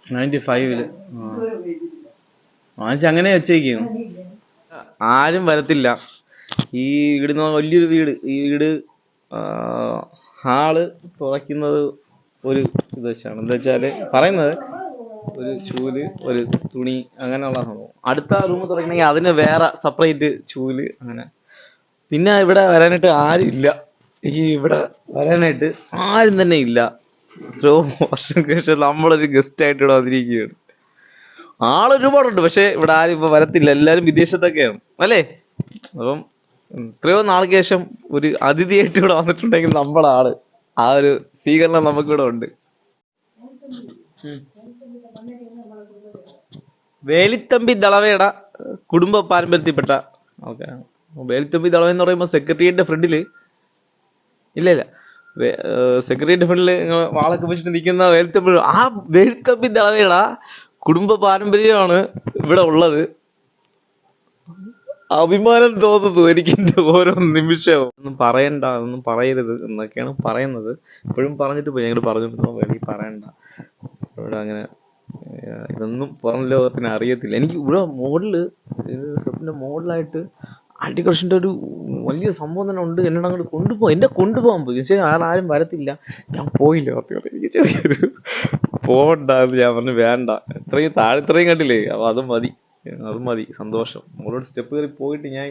95 വാങ്ങിച്ച് അങ്ങനെ വെച്ചേക്കുന്നു. ആരും വരത്തില്ല. ഈ വീടിന് വലിയൊരു വീട്. ഈ വീട് ഹാള് തുറയ്ക്കുന്നത് ഒരു ഇത് വെച്ചാണ്. എന്താ വെച്ചാല് പറയുന്നത് ഒരു ചൂല്, ഒരു തുണി, അങ്ങനെയുള്ള സംഭവം. അടുത്ത റൂം തുറക്കണമെങ്കിൽ അതിന് വേറെ സെപ്പറേറ്റ് ചൂല്, അങ്ങനെ. പിന്നെ ഇവിടെ വരാനായിട്ട് ആരും ഇല്ല. ഇവിടെ വരാനായിട്ട് ആരും തന്നെ ഇല്ല. എത്രയോ വർഷങ്ങൾക്ക് ശേഷം നമ്മളൊരു ഗസ്റ്റ് ആയിട്ട് ഇവിടെ വന്നിരിക്കുകയാണ്. ആളൊരുപാടുണ്ട്, പക്ഷെ ഇവിടെ ആരും ഇപ്പൊ വരത്തില്ല. എല്ലാരും വിദേശത്തൊക്കെയാണ് അല്ലേ. അപ്പം എത്രയോ നാൾക്ക് ശേഷം ഒരു അതിഥിയായിട്ട് ഇവിടെ വന്നിട്ടുണ്ടെങ്കിൽ നമ്മളാണ്. ആ ഒരു സ്വീകരണം നമുക്കിവിടെ ഉണ്ട്. വേലിത്തമ്പി ദളവയുടെ കുടുംബ പാരമ്പര്യത്തിൽപ്പെട്ട ആൾക്കാരാണ്. വേലിത്തമ്പി ദളവ എന്ന് പറയുമ്പോൾ സെക്രട്ടേറിയറ്റിന്റെ ഫ്രണ്ടില് ഇല്ല സെക്രട്ടേറിയറ്റ് ഫ്രണ്ടില് വാളൊക്കെ വെച്ചിട്ട് നിൽക്കുന്ന വേലിത്തമ്പി, ആ വേലിത്തമ്പി ദളവയുടെ കുടുംബ പാരമ്പര്യമാണ് ഇവിടെ ഉള്ളത്. അഭിമാനം തോന്നുന്നു എനിക്ക് എന്റെ ഓരോ നിമിഷവും. ഒന്നും പറയണ്ട, ഒന്നും പറയരുത് എന്നൊക്കെയാണ് പറയുന്നത്. ഇപ്പോഴും പറഞ്ഞിട്ട് പോയി, ഞങ്ങൾ പറഞ്ഞിട്ട് വെളി പറയണ്ട ഇവിടെ അങ്ങനെ. ഇതൊന്നും പുറം ലോകത്തിന് അറിയത്തില്ല. എനിക്ക് ഇവിടെ മോഡല് സ്വപ്ന മോഡലായിട്ട് ആന്റി കറപ്ഷന്റെ ഒരു വലിയ സംഭവം തന്നെ ഉണ്ട്. എന്നോട് അങ്ങോട്ട് കൊണ്ടുപോകാൻ പോയി. പക്ഷേ ആരും വരത്തില്ല. ഞാൻ പോയില്ല. എനിക്ക് ചെറിയൊരു പോകണ്ടാന്ന് ഞാൻ പറഞ്ഞു. വേണ്ട, ഇത്രയും താഴെത്രയും കണ്ടില്ലേ, അപ്പൊ അത് മതി സന്തോഷം. നമ്മളോട് സ്റ്റെപ്പ് കയറി പോയിട്ട് ഞാൻ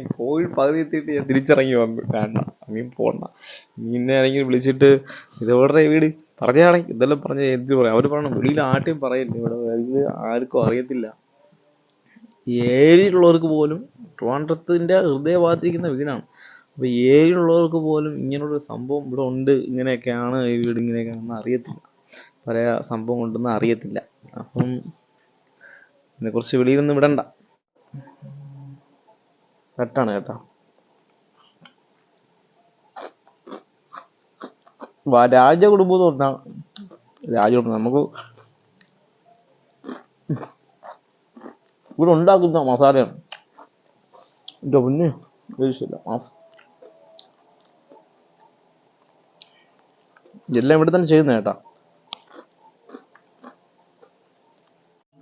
പകുതി എത്തിയിട്ട് ഞാൻ തിരിച്ചിറങ്ങി വന്നു. വേണ്ട, അങ്ങനെയും പോണ്ട. നിന്നെ ആണെങ്കിൽ വിളിച്ചിട്ട് ഇതോടെ വീട് പറഞ്ഞാണെങ്കിൽ ഇതെല്ലാം പറഞ്ഞ എന്ത് പറയാം, അവർ പറയണം വെളിയിൽ ആട്ടിയും പറയില്ല, ഇവിടെ ഇത് ആർക്കും അറിയത്തില്ല. ഈ ഏരിയയിലുള്ളവർക്ക് പോലും ട്രിവാൻഡ്രത്തിന്റെ ഹൃദയഭാഗത്തിരിക്കുന്ന വീടാണ്. അപ്പൊ ഈ ഏരിയയിലുള്ളവർക്ക് പോലും ഇങ്ങനൊരു സംഭവം ഇവിടെ ഉണ്ട്, ഇങ്ങനെയൊക്കെയാണ് ഈ വീട്, ഇങ്ങനെയൊക്കെയാണെന്ന് അറിയത്തില്ല, പല സംഭവം ഉണ്ടെന്ന് അറിയത്തില്ല. അപ്പം ഇതിനെക്കുറിച്ച് വെളിയിലൊന്നും വിടണ്ട, കറക്റ്റാണ് കേട്ടോ. രാജകുടുംബം എന്ന് പറഞ്ഞാൽ രാജകുടുംബം നമുക്ക് ഇവിടെ ഉണ്ടാക്കുന്ന മസാലയാണ് എൻ്റെ മുന്നേ ആവശ്യമില്ല. ഇതെല്ലാം ഇവിടെ തന്നെ ചെയ്യുന്ന കേട്ടാ.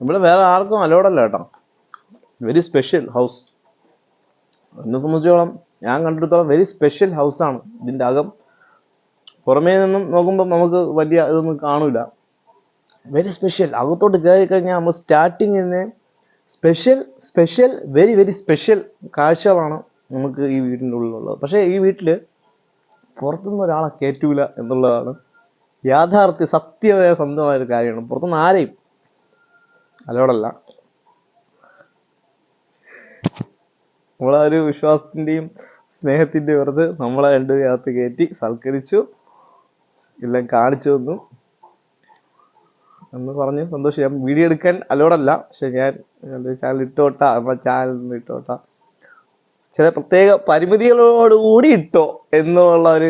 ഇവിടെ വേറെ ആർക്കും അലോഡല്ല കേട്ടോ. Very special house. എന്നെ സംബന്ധിച്ചോളം ഞാൻ കണ്ടെടുത്തോളം വെരി സ്പെഷ്യൽ ഹൗസാണ്. ഇതിൻ്റെ അകം പുറമേ നിന്നും നോക്കുമ്പോൾ നമുക്ക് വലിയ ഇതൊന്നും കാണൂല. Very special. അകത്തോട്ട് കയറി കഴിഞ്ഞാൽ നമ്മൾ സ്റ്റാർട്ടിങ് തന്നെ സ്പെഷ്യൽ വെരി വെരി സ്പെഷ്യൽ കാഴ്ചകളാണ് നമുക്ക് ഈ വീടിൻ്റെ ഉള്ളിലുള്ളത്. പക്ഷേ ഈ വീട്ടിൽ പുറത്തുനിന്ന് ഒരാളെ കയറ്റൂല എന്നുള്ളതാണ് യാഥാർത്ഥ്യ സത്യമായ സ്വന്തമായ ഒരു കാര്യമാണ്. പുറത്തുനിന്ന് ആരെയും അലോടല്ല. നമ്മളെ ഒരു വിശ്വാസത്തിൻ്റെയും സ്നേഹത്തിൻ്റെ വെറുതെ നമ്മളെ രണ്ടുപേരകത്ത് കയറ്റി സൽക്കരിച്ചു, എല്ലാം കാണിച്ചു തന്നു എന്ന് പറഞ്ഞ് സന്തോഷം. ഞാൻ വീഡിയോ എടുക്കാൻ അലോടല്ല, പക്ഷെ ഞാൻ ചാനൽ ഇട്ടോട്ടാ, നമ്മളെ ചാനലിൽ ഇട്ടോട്ടാ, ചില പ്രത്യേക പരിമിതികളോടുകൂടി ഇട്ടോ എന്നുള്ള ഒരു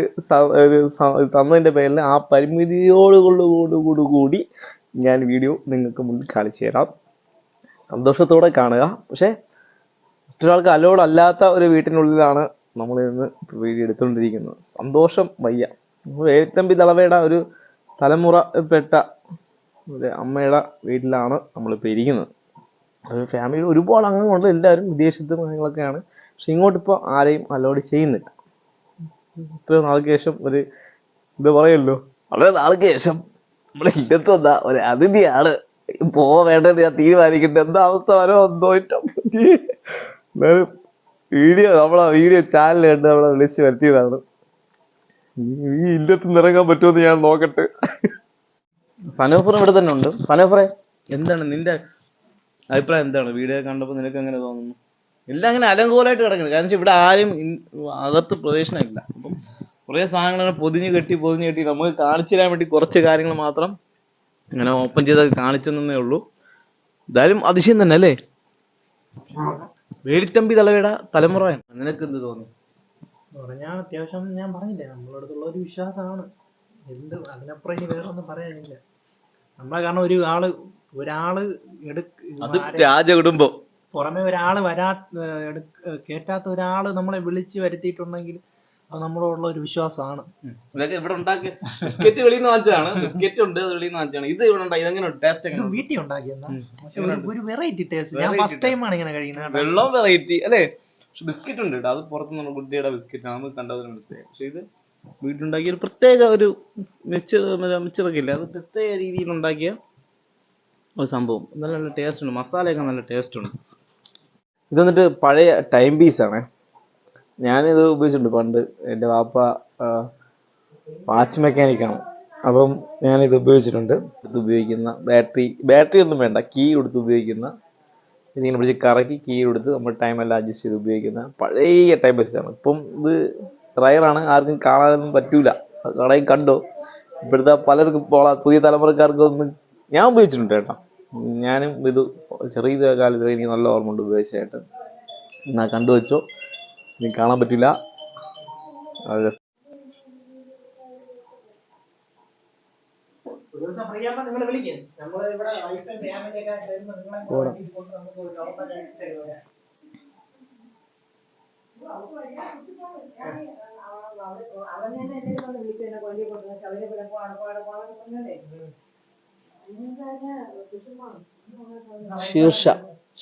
തന്നതിൻ്റെ പേരിൽ ആ പരിമിതിയോടുകൂടി ഞാൻ വീഡിയോ നിങ്ങൾക്ക് മുന്നിൽ കാണിച്ചു തരാം. സന്തോഷത്തോടെ കാണുക. പക്ഷെ മറ്റൊരാൾക്ക് അലോഡ് അല്ലാത്ത ഒരു വീട്ടിനുള്ളിലാണ് നമ്മൾ ഇന്ന് വീഡിയോ എടുത്തുകൊണ്ടിരിക്കുന്നത്. സന്തോഷം വയ്യ. വേലിത്തമ്പി ദളവയുടെ ഒരു തലമുറപ്പെട്ട ഒരു അമ്മയുടെ വീട്ടിലാണ് നമ്മളിപ്പോൾ ഇരിക്കുന്നത്. ഒരു ഫാമിലി ഒരുപാട് അംഗങ്ങളുണ്ട്, എല്ലാവരും വിദേശത്തും കാര്യങ്ങളൊക്കെയാണ്. പക്ഷെ ഇങ്ങോട്ടിപ്പോൾ ആരെയും അലോഡ് ചെയ്യുന്നില്ല. ഇത്ര നാൾക്ക് ശേഷം ഒരു ഇത് പറയല്ലോ, വളരെ നാൾക്ക് ശേഷം നമ്മുടെ ഇല്ലത്ത് വന്ന ഒരു അതിഥിയാണ് വേണ്ടത് ഞാൻ തീരുമാനിക്കട്ടെ. എന്താ അവസ്ഥ വരോ എന്തോയിട്ടും എന്നാലും നമ്മളെ വീഡിയോ ചാനൽ കണ്ട് നമ്മളെ വിളിച്ച് വരുത്തിയതാണ്. ഈ ഇല്ലത്ത് നിറങ്ങാൻ പറ്റുമെന്ന് ഞാൻ നോക്കട്ടെ. സനോഫർ ഇവിടെ തന്നെ ഉണ്ട്. സനോഫറെ, എന്താണ് നിന്റെ അഭിപ്രായം? എന്താണ് വീഡിയോ കണ്ടപ്പോൾ നിനക്ക് എങ്ങനെ തോന്നുന്നു? എല്ലാം അങ്ങനെ അലങ്കോലമായിട്ട് കിടക്കുന്നത്. കാരണം വെച്ചാൽ ഇവിടെ ആരും അകത്ത് പ്രവേശനമില്ല. അപ്പം കുറേ സാധനങ്ങൾ പൊതിഞ്ഞ് കെട്ടി നമുക്ക് കാണിച്ചു തരാൻ വേണ്ടി കുറച്ച് കാര്യങ്ങൾ മാത്രം ഇങ്ങനെ ഓപ്പൺ ചെയ്തൊക്കെ കാണിച്ചെന്നേ ഉള്ളൂ. എന്തായാലും അതിശയം തന്നെ അല്ലേ? വേലിത്തമ്പി ദളവയുടെ തലമുറയാണ്. നിനക്ക് എന്ത് തോന്നി? പറഞ്ഞാൽ അത്യാവശ്യം ഞാൻ പറഞ്ഞില്ലേ, നമ്മളെ അടുത്തുള്ള ഒരു വിശ്വാസമാണ്. എന്ത് അതിനപ്പുറം ഇനി വേറെ ഒന്നും പറയാനില്ല. നമ്മളെ കാരണം ഒരാള് രാജകുടുംബം പുറമെ ഒരാള് കേറ്റാത്ത ഒരാള് നമ്മളെ വിളിച്ച് വരുത്തിയിട്ടുണ്ടെങ്കിൽ അത് നമ്മളോടുള്ള ഒരു വിശ്വാസമാണ്. ഇതൊക്കെ ഇവിടെ ഉണ്ടാക്കിയ ബിസ്ക്കറ്റ് വെളിയിൽ നിന്ന് വാങ്ങിച്ചതാണ്. ബിസ്ക്കറ്റ് ഉണ്ട്, അത് വെളിയിൽ നിന്ന് വാങ്ങിച്ചതാണ്. ഇത് ഇവിടെ ഉണ്ടാക്കി. ഇതെങ്ങനെ ടേസ്റ്റ്? വീട്ടിൽ ഉണ്ടാക്കിയെന്നാ ഒരു വെറൈറ്റി ടേസ്റ്റ്. ഞാൻ ഫസ്റ്റ് ടൈമാണ് ഇങ്ങനെ കഴിക്കുന്നത്. വെള്ളം വെറൈറ്റി അല്ലേ? പക്ഷെ ബിസ്ക്കറ്റ് ഉണ്ട് കേട്ടോ. അത് പുറത്തുനിന്നുള്ള കുട്ടിയുടെ ബിസ്ക്കറ്റ് ആണ്, നമുക്ക് കണ്ടതിന് മനസ്സിലായി. പക്ഷെ ഇത് വീട്ടിലുണ്ടാക്കിയ ഒരു പ്രത്യേക ഒരു മിച്ചറൊക്കെ ഇല്ല, അത് പ്രത്യേക രീതിയിൽ ഉണ്ടാക്കിയ ഒരു സംഭവം. നല്ല നല്ല ടേസ്റ്റ് ഉണ്ട്, മസാലയൊക്കെ നല്ല ടേസ്റ്റ് ഉണ്ട്. ഇത് വന്നിട്ട് പഴയ ടൈം പീസാണ്. ഞാനിത് ഉപയോഗിച്ചിട്ടുണ്ട് പണ്ട്. എൻ്റെ വാപ്പ വാച്ച് മെക്കാനിക്കാണ്, അപ്പം ഞാനിത് ഉപയോഗിച്ചിട്ടുണ്ട്. ഇത് ഉപയോഗിക്കുന്ന ബാറ്ററി ഒന്നും വേണ്ട, കീ കൊടുത്ത് ഉപയോഗിക്കുന്ന, ഇതിങ്ങനെ പിടിച്ച് കറക്കി കീ കൊടുത്ത് നമ്മൾ ടൈമെല്ലാം അഡ്ജസ്റ്റ് ചെയ്ത് ഉപയോഗിക്കുന്ന പഴയ ടൈം പീസാണ്. ഇപ്പം ഇത് റയറാണ്, ആർക്കും കാണാനൊന്നും പറ്റൂല. കടയിൽ കണ്ടോ? ഇപ്പോഴത്തെ പലർക്കും പുതിയ തലമുറക്കാർക്കൊന്നും ഞാൻ ഉപയോഗിച്ചിട്ടുണ്ട് കേട്ടോ. ഞാനും ഇത് ചെറിയ കാലത്ത് എനിക്ക് നല്ല ഓർമ്മ ഉണ്ട് ഉപയോഗിച്ചായിട്ട്. എന്നാ കണ്ടുവച്ചോ, ഇനി കാണാൻ പറ്റില്ല.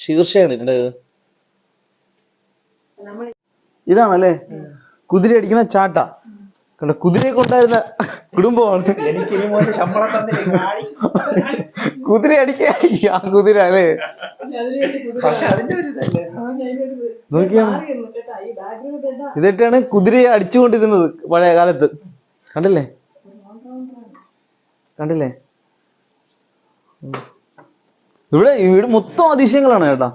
ശീർഷയാണ് ഇതിൻ്റെ. ഇതാണല്ലേ കുതിര അടിക്കുന്ന ചാട്ട. കണ്ട, കുതിരയൊക്കെ ഉണ്ടായിരുന്ന കുടുംബമാണ്. കുതിര അടിക്കുക ആ കുതിര അല്ലേ? നോക്കിയാ ഇതൊക്കെയാണ് കുതിരയെ അടിച്ചുകൊണ്ടിരുന്നത് പഴയ കാലത്ത്. കണ്ടില്ലേ? കണ്ടില്ലേ? ഇവിടെ ഈ വീട് മൊത്തം അതിശയങ്ങളാണ് കേട്ടാ,